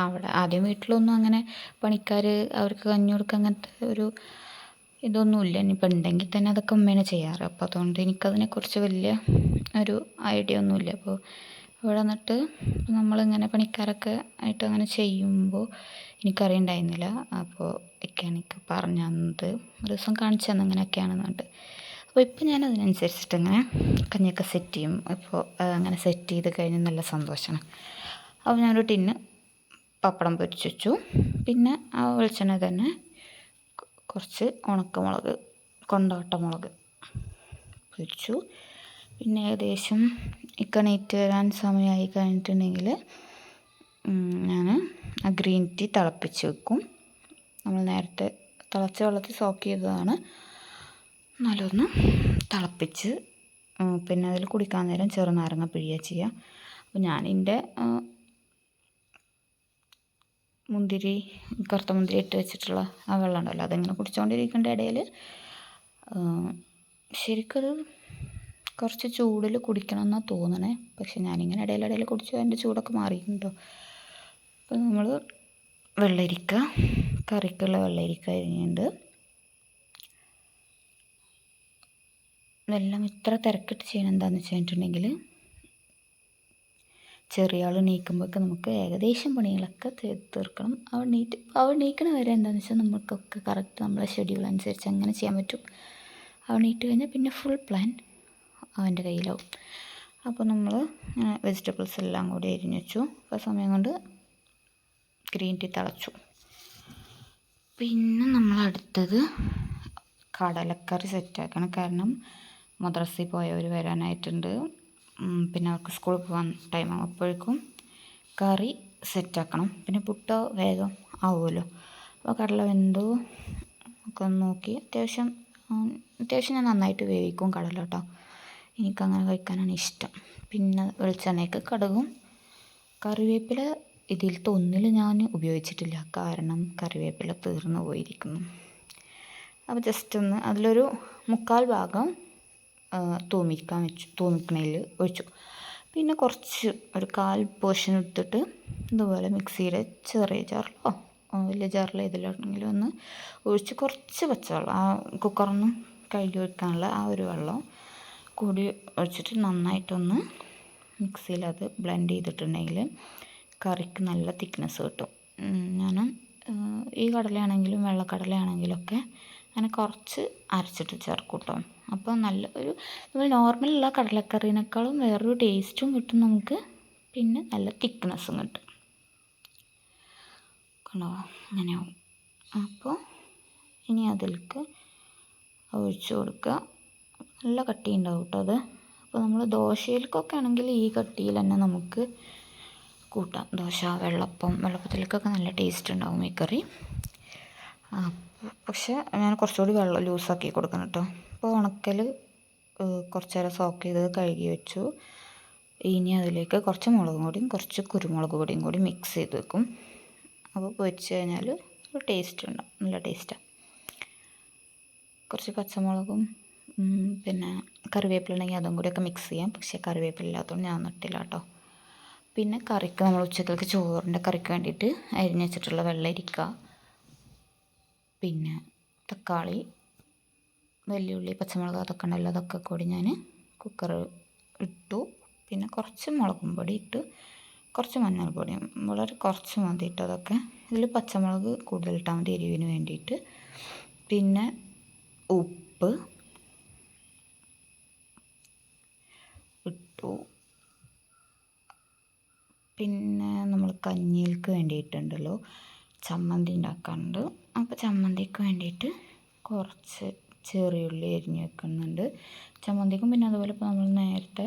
അവിടെ ആദ്യം വീട്ടിലൊന്നും അങ്ങനെ പണിക്കാർ അവർക്ക് കഞ്ഞി കൊടുക്കുക അങ്ങനത്തെ ഒരു ഇതൊന്നുമില്ല. ഇനിയിപ്പോൾ ഉണ്ടെങ്കിൽ തന്നെ അതൊക്കെ ഉമ്മേനെ ചെയ്യാറ്. അപ്പോൾ അതുകൊണ്ട് എനിക്കതിനെക്കുറിച്ച് വലിയ ഒരു ഐഡിയ ഒന്നുമില്ല. അപ്പോൾ ഇവിടെ വന്നിട്ട് നമ്മളിങ്ങനെ പണിക്കാരൊക്കെ ആയിട്ട് അങ്ങനെ ചെയ്യുമ്പോൾ എനിക്കറിയണ്ടായിരുന്നില്ല. അപ്പോൾ എനിക്ക് പറഞ്ഞു തന്നത് ഒരു ദിവസം കാണിച്ചു തന്നെ ഇങ്ങനെയൊക്കെയാണെന്ന് പറഞ്ഞിട്ട്. അപ്പോൾ ഇപ്പം ഞാൻ അതിനനുസരിച്ചിട്ട് ഇങ്ങനെ കഞ്ഞിയൊക്കെ സെറ്റ് ചെയ്യും. ഇപ്പോൾ അങ്ങനെ സെറ്റ് ചെയ്ത് കഴിഞ്ഞ് നല്ല സന്തോഷമാണ്. അപ്പോൾ ഞാനൊരു ടിന്ന് പപ്പടം പൊരിച്ച് വെച്ചു. പിന്നെ ആ വെളിച്ചെണ്ണ തന്നെ കുറച്ച് ഉണക്കമുളക്, കൊണ്ടാട്ടമുളക് പൊരിച്ചു. പിന്നെ ഏകദേശം എണീറ്റ് വരാൻ സമയമായി കഴിഞ്ഞിട്ടുണ്ടെങ്കിൽ ഞാൻ ആ ഗ്രീൻ ടീ തിളപ്പിച്ച് വെക്കും. നമ്മൾ നേരത്തെ തിളച്ച വെള്ളത്തിൽ സോക്ക് ചെയ്തതാണ്. നല്ലൊന്ന് തിളപ്പിച്ച് പിന്നെ അതിൽ കുടിക്കാൻ നേരം ചെറുനാരങ്ങ പിഴിയുക ചെയ്യുക. അപ്പോൾ ഞാനെൻ്റെ മുന്തിരി, കറുത്ത മുന്തിരി ഇട്ട് വെച്ചിട്ടുള്ള ആ വെള്ളം ഉണ്ടല്ലോ, അതിങ്ങനെ കുടിച്ചുകൊണ്ടിരിക്കേണ്ട ഇടയിൽ ശരിക്കത് കുറച്ച് ചൂടിൽ കുടിക്കണം എന്നാണ് തോന്നണേ. പക്ഷെ ഞാനിങ്ങനെ ഇടയിലിടയിൽ കുടിച്ചു അതിൻ്റെ ചൂടൊക്കെ മാറിയിട്ടുണ്ടോ. അപ്പോൾ നമ്മൾ വെള്ളരിക്ക, കറിക്കുള്ള വെള്ളരിക്ക അരിഞ്ഞിട്ടുണ്ട്. എല്ലാം ഇത്ര തിരക്കിട്ട് ചെയ്യണം എന്താണെന്ന് വെച്ചിട്ടുണ്ടെങ്കിൽ ചെറിയ ആൾ എണീക്കുമ്പോഴൊക്കെ നമുക്ക് ഏകദേശം പണികളൊക്കെ തീർക്കണം. അവൾ എണീക്കണ വരെ എന്താണെന്ന് വെച്ചാൽ നമുക്കൊക്കെ കറക്റ്റ് നമ്മളെ ഷെഡ്യൂൾ അനുസരിച്ച് അങ്ങനെ ചെയ്യാൻ പറ്റും. അവൾ എണീറ്റ് കഴിഞ്ഞാൽ പിന്നെ ഫുൾ പ്ലാൻ അവൻ്റെ കയ്യിലാവും. അപ്പോൾ നമ്മൾ വെജിറ്റബിൾസ് എല്ലാം കൂടി അരിഞ്ഞു വെച്ചു. അപ്പോൾ സമയം കൊണ്ട് ഗ്രീൻ ടീ തിളച്ചു. പിന്നെ നമ്മൾ അടുത്തത് കടലക്കറി സെറ്റാക്കണം. കാരണം മദ്രസയിൽ പോയവർ വരാനായിട്ടുണ്ട്. പിന്നെ അവർക്ക് സ്കൂളിൽ പോകാൻ ടൈമാകും. അപ്പോഴേക്കും കറി സെറ്റാക്കണം. പിന്നെ പുട്ടോ വേഗം ആവുമല്ലോ. അപ്പോൾ കടല വെന്തോ ഒക്കെ ഒന്ന് നോക്കി അത്യാവശ്യം ഞാൻ നന്നായിട്ട് വേവിക്കും കടല കേട്ടോ. എനിക്കങ്ങനെ കഴിക്കാനാണ് ഇഷ്ടം. പിന്നെ വെളിച്ചെണ്ണയ്ക്ക് കടുകും കറിവേപ്പില ഇതിലത്തെ ഒന്നിൽ ഞാൻ ഉപയോഗിച്ചിട്ടില്ല. കാരണം കറിവേപ്പില തീർന്നു പോയിരിക്കുന്നു. അപ്പോൾ ജസ്റ്റ് ഒന്ന് അതിലൊരു 1/4 ഭാഗം തൂമിക്കണയിൽ ഒഴിച്ചു. പിന്നെ കുറച്ച് ഒരു 1/4 പോർഷൻ എടുത്തിട്ട് ഇതുപോലെ മിക്സിയുടെ ചെറിയ ജാറിലോ വലിയ ജാറിലോ ഇതിലാണെങ്കിലും ഒന്ന് ഒഴിച്ച് കുറച്ച് പച്ചവെള്ളം ആ കുക്കറൊന്നും കഴുകി ഒഴിക്കാനുള്ള ആ ഒരു വെള്ളം കൂടി ഒഴിച്ചിട്ട് നന്നായിട്ടൊന്ന് മിക്സിയിൽ അത് ബ്ലെൻഡ് ചെയ്തിട്ടുണ്ടെങ്കിൽ കറിക്ക് നല്ല തിക്നെസ് കിട്ടും. ഞാൻ ഈ കടലയാണെങ്കിലും വെള്ളക്കടലയാണെങ്കിലും ഒക്കെ അങ്ങനെ കുറച്ച് അരച്ചിട്ട് ചേർക്കും കേട്ടോ. അപ്പോൾ നല്ല ഒരു നമ്മൾ നോർമലുള്ള കടലക്കറീനേക്കാളും വേറൊരു ടേസ്റ്റും കിട്ടും നമുക്ക്. പിന്നെ നല്ല തിക്നെസ്സും കിട്ടും. കണ്ടോ അങ്ങനെയാവും. അപ്പോൾ ഇനി അതിലേക്ക് ഒഴിച്ച് കൊടുക്കുക. നല്ല കട്ടി ഉണ്ടാവും കേട്ടോ അത്. അപ്പോൾ നമ്മൾ ദോശയിലേക്കൊക്കെ ആണെങ്കിൽ ഈ കട്ടിയിൽ തന്നെ നമുക്ക് കൂട്ടാം. ദോശ, വെള്ളപ്പത്തിലേക്കൊക്കെ നല്ല ടേസ്റ്റ് ഉണ്ടാവും ഈ കറി. പക്ഷേ ഞാൻ കുറച്ചുകൂടി വെള്ളം ലൂസാക്കി കൊടുക്കണം കേട്ടോ. അപ്പോൾ ഉണക്കൽ കുറച്ച് നേരം സോക്ക് ചെയ്ത് കഴുകി വെച്ചു. ഇനി അതിലേക്ക് കുറച്ച് മുളക് പൊടിയും കുറച്ച് കുരുമുളക് പൊടിയും കൂടി മിക്സ് ചെയ്ത് വെക്കും. അപ്പോൾ പൊരിച്ച് കഴിഞ്ഞാൽ ഒരു ടേസ്റ്റ് ഉണ്ടാവും, നല്ല ടേസ്റ്റാണ്. കുറച്ച് പച്ചമുളകും പിന്നെ കറിവേപ്പില ഉണ്ടെങ്കിൽ അതും കൂടിയൊക്കെ മിക്സ് ചെയ്യാം. പക്ഷേ കറിവേപ്പില ഇല്ലാത്തതുകൊണ്ട് ഞാൻ നട്ടില്ല കേട്ടോ. പിന്നെ കറിക്ക് നമ്മൾ ഉച്ചക്കലേക്ക് ചോറിൻ്റെ കറിക്ക് വേണ്ടിയിട്ട് അരിഞ്ഞ് വെച്ചിട്ടുള്ള വെള്ളരിക്ക, പിന്നെ തക്കാളി, വെല്ലുള്ളി, പച്ചമുളക് അതൊക്കെ ഉണ്ടല്ലോ, അതൊക്കെ കൂടി ഞാൻ കുക്കർ ഇട്ടു. പിന്നെ കുറച്ച് മുളകും പൊടി ഇട്ട് കുറച്ച് മഞ്ഞൾപ്പൊടിയും വളരെ കുറച്ച് മതി ഇട്ട് അതൊക്കെ. ഇതിൽ പച്ചമുളക് കൂടുതൽ ഇട്ടാൽ മതി എരിവിന് വേണ്ടിയിട്ട്. പിന്നെ ഉപ്പ് ഇട്ടു. പിന്നെ നമ്മൾ കഞ്ഞിയിലേക്ക് വേണ്ടിയിട്ടുണ്ടല്ലോ ചമ്മന്തി ഉണ്ടാക്കാറുണ്ട്. അപ്പോൾ ചമ്മന്തിക്ക് വേണ്ടിയിട്ട് കുറച്ച് ചെറിയുള്ളി അരിഞ്ഞ് വെക്കുന്നുണ്ട്. ചമ്മന്തിക്കും പിന്നെ അതുപോലെ ഇപ്പോൾ നമ്മൾ നേരത്തെ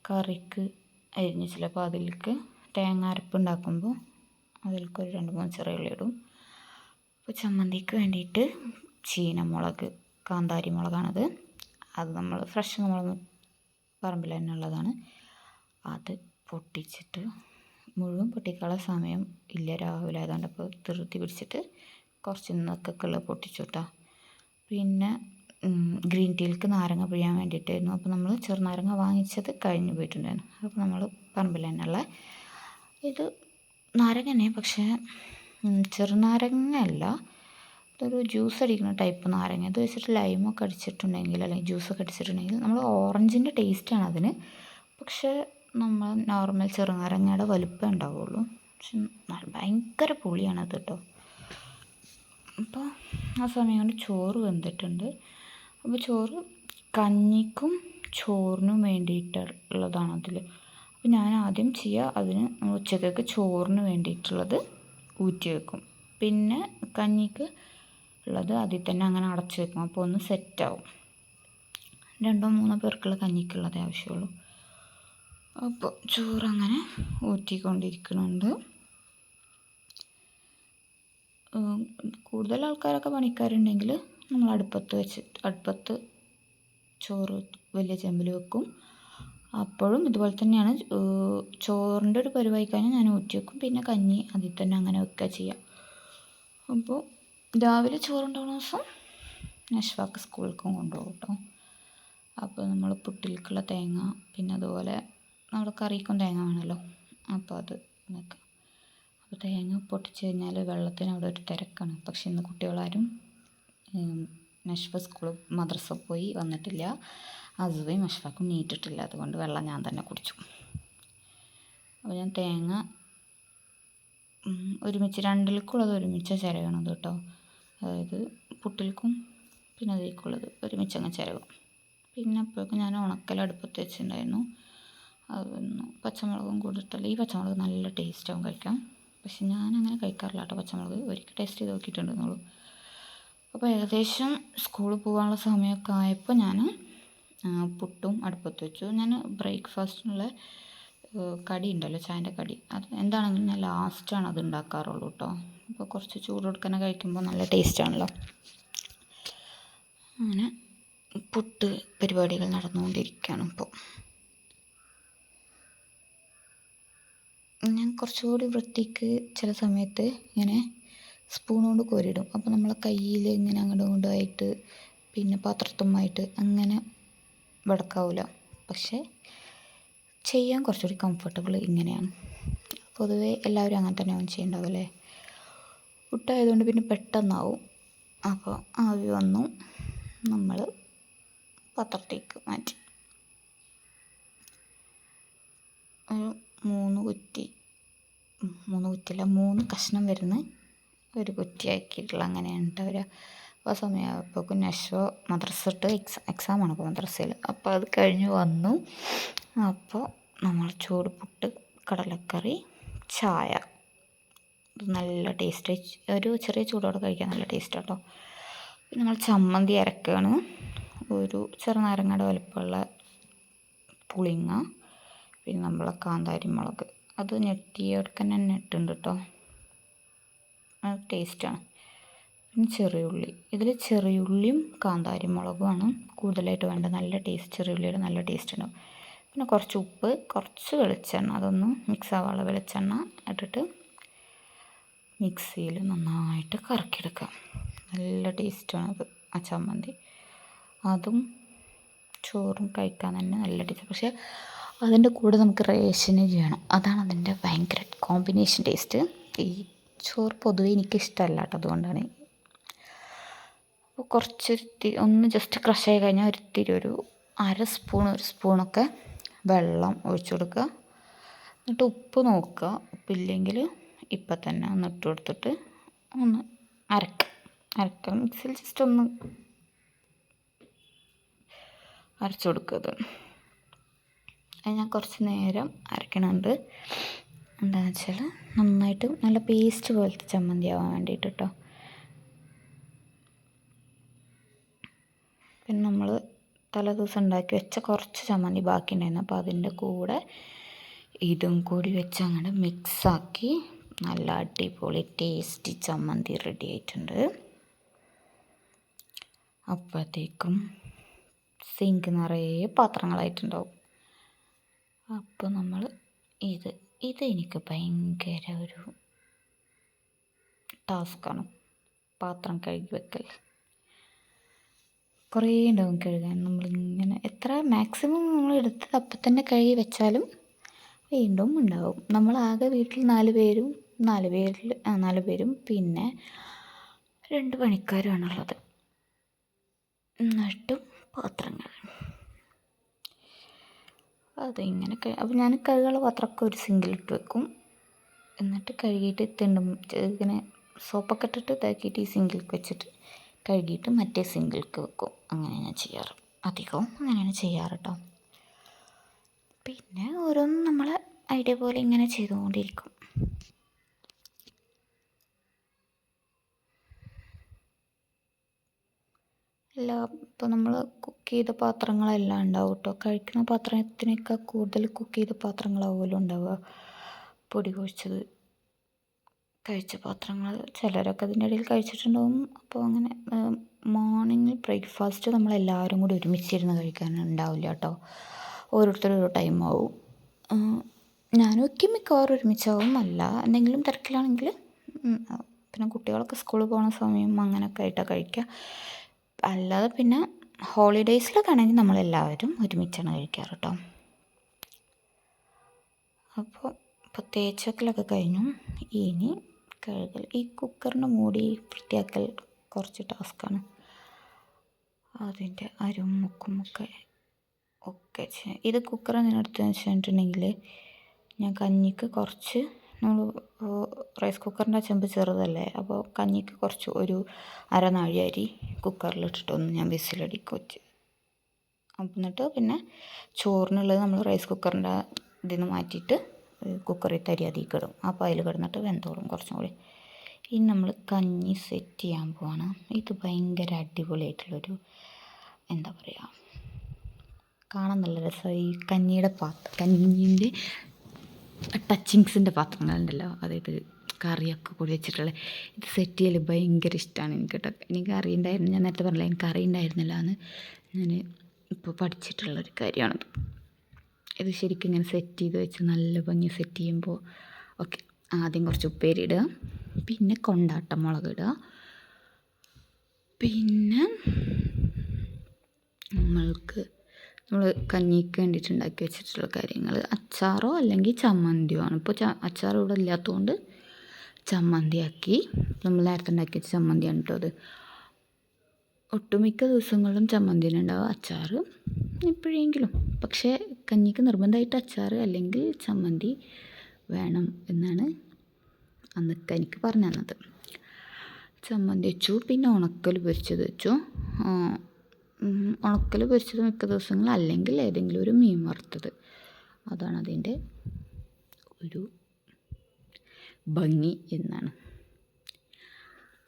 കറിക്ക് അരിഞ്ഞ് വെച്ചില്ല, അപ്പോൾ അതിലേക്ക് തേങ്ങ അരപ്പ് ഉണ്ടാക്കുമ്പോൾ അതിലേക്ക് ഒരു 2-3 ചെറിയുള്ളി ഇടും. അപ്പോൾ ചമ്മന്തിക്ക് വേണ്ടിയിട്ട് ചീനമുളക്, കാന്താരി മുളകാണത്. അത് നമ്മൾ ഫ്രഷ് മുളക് പറമ്പിൽ തന്നെ ഉള്ളതാണ്. അത് പൊട്ടിച്ചിട്ട് മുഴുവൻ പൊട്ടിക്കാനുള്ള സമയം ഇല്ല, രാവിലെ ആയതുകൊണ്ട്. അപ്പോൾ ധൃതി പിടിച്ചിട്ട് കുറച്ച് നിന്നൊക്കെ പൊട്ടിച്ചു കേട്ടോ. പിന്നെ ഗ്രീൻ ടീയിലേക്ക് നാരങ്ങ പിഴിയാൻ വേണ്ടിയിട്ടായിരുന്നു. അപ്പോൾ നമ്മൾ ചെറുനാരങ്ങ വാങ്ങിച്ചത് കഴിഞ്ഞ് പോയിട്ടുണ്ടായിരുന്നു. അപ്പോൾ നമ്മൾ പറമ്പിൽ തന്നെയുള്ള ഇത് നാരങ്ങ തന്നെ, പക്ഷേ ചെറുനാരങ്ങ അല്ല, ഇതൊരു ജ്യൂസ് അടിക്കുന്ന ടൈപ്പ് നാരങ്ങ. ഇത് വെച്ചിട്ട് ലൈമൊക്കെ അടിച്ചിട്ടുണ്ടെങ്കിൽ അല്ലെങ്കിൽ ജ്യൂസൊക്കെ അടിച്ചിട്ടുണ്ടെങ്കിൽ നമ്മൾ ഓറഞ്ചിൻ്റെ ടേസ്റ്റാണ് അതിന്, പക്ഷേ നമ്മൾ നോർമൽ ചെറുനാരങ്ങയുടെ വലുപ്പം ഉണ്ടാവുള്ളൂ. പക്ഷെ ഭയങ്കര പുളിയാണത് കേട്ടോ. അപ്പോൾ ആ സമയം കൊണ്ട് ചോറ് വെന്തിട്ടുണ്ട്. അപ്പോൾ ചോറ് കഞ്ഞിക്കും ചോറിനും വേണ്ടിയിട്ടുള്ളതാണ് അതിൽ. അപ്പോൾ ഞാൻ ആദ്യം ചെയ്യുക, അതിന് ഉച്ചത്തേക്ക് ചോറിന് വേണ്ടിയിട്ടുള്ളത് ഊറ്റി വെക്കും. പിന്നെ കഞ്ഞിക്ക് ഉള്ളത് അതിൽ തന്നെ അങ്ങനെ അടച്ച് വെക്കും. അപ്പോൾ ഒന്ന് സെറ്റാവും. 2-3 പേർക്കുള്ള കഞ്ഞിക്കുള്ളതേ ആവശ്യമുള്ളൂ. അപ്പോൾ ചോറങ്ങനെ ഊറ്റിക്കൊണ്ടിരിക്കുന്നുണ്ട്. കൂടുതൽ ആൾക്കാരൊക്കെ പണിക്കാരുണ്ടെങ്കിൽ നമ്മൾ അടുപ്പത്ത് ചോറ് വലിയ ചെമ്പിൽ വെക്കും. അപ്പോഴും ഇതുപോലെ തന്നെയാണ്. ചോറിൻ്റെ ഒരു പരുവായി കഴിഞ്ഞാൽ ഞാൻ ഊറ്റി വെക്കും. പിന്നെ കഞ്ഞി അതിൽ തന്നെ അങ്ങനെ വെക്കുക ചെയ്യുക. അപ്പോൾ രാവിലെ ചോറുണ്ടാവുന്ന ദിവസം നഷ്വാക്ക് സ്കൂളിലേക്കും കൊണ്ടുപോകും കേട്ടോ. അപ്പോൾ നമ്മൾ പുട്ടിലേക്കുള്ള തേങ്ങ, പിന്നെ അതുപോലെ നമ്മൾ കറിക്കും തേങ്ങ വേണമല്ലോ, അപ്പോൾ അത് വെക്കാം. അപ്പോൾ തേങ്ങ പൊട്ടിച്ച് കഴിഞ്ഞാൽ വെള്ളത്തിന് അവിടെ ഒരു തിരക്കാണ്. പക്ഷേ ഇന്ന് കുട്ടികളാരും നഷ്ഫ സ്കൂൾ മദ്രസ പോയി വന്നിട്ടില്ല. അസുവയും നഷ്ഫാക്കും നീറ്റിട്ടില്ല. അതുകൊണ്ട് വെള്ളം ഞാൻ തന്നെ കുടിച്ചു. അപ്പോൾ ഞാൻ തേങ്ങ ഒരുമിച്ച് രണ്ടിലേക്കുള്ളത് ഒരുമിച്ച് ചിരകണത് കേട്ടോ. അതായത് പുട്ടിൽക്കും പിന്നെ അതിലേക്കുള്ളത് ഒരുമിച്ച് അങ്ങ് ചിരകും. പിന്നെ അപ്പോഴേക്കും ഞാൻ ഉണക്കൽ അടുപ്പത്ത് വെച്ചിട്ടുണ്ടായിരുന്നു. അതൊന്ന് പച്ചമുളകും കൂടി ഇട്ടല്ലേ. ഈ പച്ചമുളക് നല്ല ടേസ്റ്റാവും കഴിക്കാം. പക്ഷെ ഞാനങ്ങനെ കഴിക്കാറില്ല കേട്ടോ പച്ചമുളക്. ഒരിക്കൽ ടേസ്റ്റ് ചെയ്ത് നോക്കിയിട്ടുണ്ടെന്നുള്ളൂ. അപ്പോൾ ഏകദേശം സ്കൂളിൽ പോകാനുള്ള സമയമൊക്കെ ആയപ്പോൾ ഞാൻ പുട്ടും അടുപ്പത്ത് വെച്ചു. ഞാൻ ബ്രേക്ക്ഫാസ്റ്റിനുള്ള കടി ഉണ്ടല്ലോ, ചായൻ്റെ കടി, അത് എന്താണെങ്കിലും ഞാൻ ലാസ്റ്റാണ് അത് ഉണ്ടാക്കാറുള്ളൂ കേട്ടോ. അപ്പോൾ കുറച്ച് ചൂട് കൊടുക്കാനെ കഴിക്കുമ്പോൾ നല്ല ടേസ്റ്റാണല്ലോ. അങ്ങനെ പുട്ട് പരിപാടികൾ നടന്നുകൊണ്ടിരിക്കുകയാണ് ഇപ്പോൾ. ഞാൻ കുറച്ചുകൂടി വൃത്തിക്ക് ചില സമയത്ത് ഇങ്ങനെ സ്പൂൺ കൊണ്ട് കോരിയിടും. അപ്പോൾ നമ്മളെ കയ്യിൽ ഇങ്ങനെ അങ്ങോട്ടും ഇങ്ങോട്ടുമായിട്ട് പിന്നെ പാത്രത്തുമായിട്ട് അങ്ങനെ വെടക്കാവില്ല. പക്ഷേ ചെയ്യാൻ കുറച്ചുകൂടി കംഫർട്ടബിൾ ഇങ്ങനെയാണ്. പൊതുവേ എല്ലാവരും അങ്ങനെ തന്നെയാവും ചെയ്യേണ്ടാവില്ലേ. പുട്ടായതുകൊണ്ട് പിന്നെ പെട്ടെന്നാവും. അപ്പോൾ ആവി വന്നു, നമ്മൾ പാത്രത്തേക്ക് മാറ്റി. ഒരു 3 കഷ്ണം വരുന്ന ഒരു കുറ്റിയാക്കിയിട്ടുള്ള അങ്ങനെയാണ് ഉണ്ടാവുക. അപ്പോൾ ആ സമയമായപ്പോഴേക്കും നഷ്വ മദ്രസ ഇട്ട് എക്സാമാണ് അപ്പോൾ മദ്രസയിൽ. അപ്പോൾ അത് കഴിഞ്ഞ് വന്നു. അപ്പോൾ നമ്മൾ ചൂട് പുട്ട്, കടലക്കറി, ചായ, നല്ല ടേസ്റ്റ്. ഒരു ചെറിയ ചൂടോടെ കഴിക്കാൻ നല്ല ടേസ്റ്റ് കേട്ടോ. പിന്നെ നമ്മൾ ചമ്മന്തി അരക്കുകയാണ്. ഒരു ചെറുനാരങ്ങയുടെ വലുപ്പമുള്ള പുളിങ്ങ, പിന്നെ നമ്മളെ കാന്താരി മുളക്, അത് ഞെട്ടിയെടുക്കാൻ തന്നെ ഇട്ടുണ്ട് കേട്ടോ. അത് ടേസ്റ്റാണ്. പിന്നെ ചെറിയുള്ളി, ഇതിൽ ചെറിയുള്ളിയും കാന്താരി മുളകുമാണ് കൂടുതലായിട്ട് വേണ്ടത്. നല്ല ടേസ്റ്റ്, ചെറിയുള്ളിയുടെ നല്ല ടേസ്റ്റ് ഉണ്ടാവും. പിന്നെ കുറച്ച് ഉപ്പ്, കുറച്ച് വെളിച്ചെണ്ണ, അതൊന്ന് മിക്സ് ആവാനുള്ള വെളിച്ചെണ്ണ ഇട്ടിട്ട് മിക്സിയിൽ നന്നായിട്ട് കറക്കിയെടുക്കാം. നല്ല ടേസ്റ്റാണത് ആ ചമ്മന്തി. അതും ചോറും കഴിക്കാൻ തന്നെ നല്ല ടേസ്റ്റ്. പക്ഷേ അതിൻ്റെ കൂടെ നമുക്ക് റേഷനരി വേണം. അതാണ് അതിൻ്റെ ഭയങ്കര കോമ്പിനേഷൻ ടേസ്റ്റ്. ഈ ചോറ് പൊതുവേ എനിക്കിഷ്ടമല്ല കേട്ടോ, അതുകൊണ്ടാണ്. അപ്പോൾ കുറച്ചൊരിത്തിരി ഒന്ന് ജസ്റ്റ് ക്രഷ് ആയി കഴിഞ്ഞാൽ ഒരു 1 സ്പൂണൊക്കെ വെള്ളം ഒഴിച്ചു കൊടുക്കുക. എന്നിട്ട് ഉപ്പ് നോക്കുക. ഉപ്പില്ലെങ്കിൽ ഇപ്പം തന്നെ ഒന്ന് ഇട്ട് കൊടുത്തിട്ട് ഒന്ന് അരക്കുക. മിക്സിയിൽ ജസ്റ്റ് ഒന്ന് അരച്ചു കൊടുക്കുക. അത് ഞാൻ കുറച്ച് നേരം അരക്കണുണ്ട്. എന്താണെന്ന് വെച്ചാൽ നന്നായിട്ട് നല്ല പേസ്റ്റ് പോലത്തെ ചമ്മന്തി ആവാൻ വേണ്ടിയിട്ട് കേട്ടോ. പിന്നെ നമ്മൾ തലേദിവസം ഉണ്ടാക്കി വെച്ച കുറച്ച് ചമ്മന്തി ബാക്കി ഉണ്ടായിരുന്നു. അപ്പോൾ അതിൻ്റെ കൂടെ ഇതും കൂടി വെച്ച് അങ്ങനെ മിക്സാക്കി നല്ല അടിപൊളി ടേസ്റ്റി ചമ്മന്തി റെഡി ആയിട്ടുണ്ട്. അപ്പോഴത്തേക്കും സിങ്ക് നിറയെ പാത്രങ്ങളായിട്ടുണ്ടാവും. അപ്പോൾ നമ്മൾ ഇത് എനിക്ക് ഭയങ്കര ഒരു ടാസ്ക്കാണ്, പാത്രം കഴുകി വെക്കൽ. കുറേ ഉണ്ടാവും കഴുകാൻ. നമ്മളിങ്ങനെ എത്ര മാക്സിമം നമ്മൾ എടുത്തത് അപ്പം തന്നെ കഴുകി വെച്ചാലും വീണ്ടും ഉണ്ടാവും. നമ്മളാകെ വീട്ടിൽ 4 പേരും 4 പേരും പിന്നെ 2 പണിക്കാരുമാണുള്ളത്. എന്നിട്ടും പാത്രങ്ങൾ അതിങ്ങനെ അപ്പോൾ ഞാൻ കഴുകാനുള്ള പാത്രമൊക്കെ ഒരു സിങ്കിലിട്ട് വെക്കും. എന്നിട്ട് കഴുകിയിട്ട് ഇങ്ങനെ സോപ്പൊക്കെ ഇട്ടിട്ട് ഇതാക്കിയിട്ട് ഈ സിങ്കിലേക്ക് വെച്ചിട്ട് കഴുകിയിട്ട് മറ്റേ സിങ്കിലേക്ക് വെക്കും. അങ്ങനെ ഞാൻ ചെയ്യാറ്. അധികവും അങ്ങനെയാണ് ചെയ്യാറ് കേട്ടോ. പിന്നെ ഓരോന്നും നമ്മൾ ഐഡിയ പോലെ ഇങ്ങനെ ചെയ്തുകൊണ്ടിരിക്കും. ഇപ്പോൾ നമ്മൾ കുക്ക് ചെയ്ത പാത്രങ്ങളെല്ലാം ഉണ്ടാവും കേട്ടോ. കഴിക്കുന്ന പാത്രത്തിനൊക്കെ കൂടുതൽ കുക്ക് ചെയ്ത പാത്രങ്ങളാവുമല്ലോ ഉണ്ടാവുക. പൊടി കുഴിച്ചത് കഴിച്ച പാത്രങ്ങൾ ചിലരൊക്കെ അതിൻ്റെ ഇടയിൽ കഴിച്ചിട്ടുണ്ടാവും. അപ്പോൾ അങ്ങനെ മോർണിംഗ് ബ്രേക്ക്ഫാസ്റ്റ് നമ്മളെല്ലാവരും കൂടി ഒരുമിച്ചിരുന്ന് കഴിക്കാനുണ്ടാവില്ല കേട്ടോ. ഓരോരുത്തരും ടൈം ആവും. ഞാനൊക്കെ മിക്കവാറും ഒരുമിച്ചാവും. അല്ല എന്തെങ്കിലും തിരക്കിലാണെങ്കിൽ പിന്നെ കുട്ടികളൊക്കെ സ്കൂളിൽ പോകുന്ന സമയം അങ്ങനെയൊക്കെ ആയിട്ടാണ് കഴിക്കുക. അല്ലാതെ പിന്നെ ഹോളിഡേയ്സിലൊക്കെ ആണെങ്കിൽ നമ്മളെല്ലാവരും ഒരുമിച്ചാണ് കഴിക്കാറ് കേട്ടോ. അപ്പോൾ തേച്ചക്കലൊക്കെ കഴിഞ്ഞു. ഇനി കഴുകൽ. ഈ കുക്കറിൻ്റെ മൂടി വൃത്തിയാക്കൽ കുറച്ച് ടാസ്ക്കാണ്. അതിൻ്റെ അരും മുക്കുമൊക്കെ ഇത് കുക്കർ എന്തിനെടുത്തതെന്ന് വെച്ചിട്ടുണ്ടെങ്കിൽ ഞാൻ കഞ്ഞിക്ക് കുറച്ച് നമ്മൾ റൈസ് കുക്കറിൻ്റെ ചെമ്പ് ചെറുതല്ലേ, അപ്പോൾ കഞ്ഞിക്ക് കുറച്ച് ഒരു അരനാഴി അരി കുക്കറിലിട്ടിട്ടൊന്ന് ഞാൻ വിസിലടിക്കുക വെച്ച്. എന്നിട്ട് പിന്നെ ചോറിനുള്ളത് നമ്മൾ റൈസ് കുക്കറിൻ്റെ ഇതിൽ നിന്ന് മാറ്റിയിട്ട് കുക്കറിൽ തരി അതിൽ കിടും. അപ്പോൾ അതിൽ കിടന്നിട്ട് വെന്തോളും കുറച്ചും കൂടി. ഇനി നമ്മൾ കഞ്ഞി സെറ്റ് ചെയ്യാൻ പോവാണ്. ഇത് ഭയങ്കര അടിപൊളിയായിട്ടുള്ളൊരു എന്താ പറയുക, കാണാൻ നല്ല രസമായി. ഈ കഞ്ഞിയുടെ കഞ്ഞീൻ്റെ ടച്ചിങ്സിൻ്റെ പാത്രങ്ങളുണ്ടല്ലോ, അതായത് കറിയൊക്കെ കൂടി വെച്ചിട്ടുള്ള ഇത് സെറ്റ് ചെയ്യൽ ഭയങ്കര ഇഷ്ടമാണ് എനിക്ക് കേട്ടോ. എനിക്ക് അറിയുണ്ടായിരുന്നു, ഞാൻ നേരത്തെ പറഞ്ഞില്ല എനിക്ക് അറിയുണ്ടായിരുന്നില്ല എന്ന്. ഞാൻ ഇപ്പോൾ പഠിച്ചിട്ടുള്ളൊരു കാര്യമാണത്. ഇത് ശരിക്കും ഇങ്ങനെ സെറ്റ് ചെയ്ത് വെച്ച് നല്ല ഭംഗി സെറ്റ് ചെയ്യുമ്പോൾ ഓക്കെ. ആദ്യം കുറച്ച് ഉപ്പേരി ഇടുക, പിന്നെ കൊണ്ടാട്ടം മുളക് ഇടുക, പിന്നെ നമ്മൾ കഞ്ഞിക്ക് വേണ്ടിയിട്ട് ഉണ്ടാക്കി വെച്ചിട്ടുള്ള കാര്യങ്ങൾ അച്ചാറോ അല്ലെങ്കിൽ ചമ്മന്തിയോ ആണ്. ഇപ്പോൾ അച്ചാർ ഇവിടെ ഇല്ലാത്തതുകൊണ്ട് ചമ്മന്തിയാക്കി. നമ്മൾ നേരത്തെ ഉണ്ടാക്കി വെച്ച ചമ്മന്തിയാണ് കേട്ടോ അത്. ഒട്ടുമിക്ക ദിവസങ്ങളിലും ചമ്മന്തി ഉണ്ടാവുക, അച്ചാർ എപ്പോഴെങ്കിലും. പക്ഷേ കഞ്ഞിക്ക് നിർബന്ധമായിട്ട് അച്ചാർ അല്ലെങ്കിൽ ചമ്മന്തി വേണം എന്നാണ് അന്നൊക്കെ എനിക്ക് പറഞ്ഞു തന്നത്. ചമ്മന്തി വെച്ചു, പിന്നെ ഉണക്കൽ പൊരിച്ചത് വെച്ചു. ഉണക്കൽ പൊരിച്ചത് മിക്ക ദിവസങ്ങൾ, അല്ലെങ്കിൽ ഏതെങ്കിലും ഒരു മീൻ വറുത്തത്. അതാണ് അതിൻ്റെ ഒരു ഭംഗി എന്നാണ്.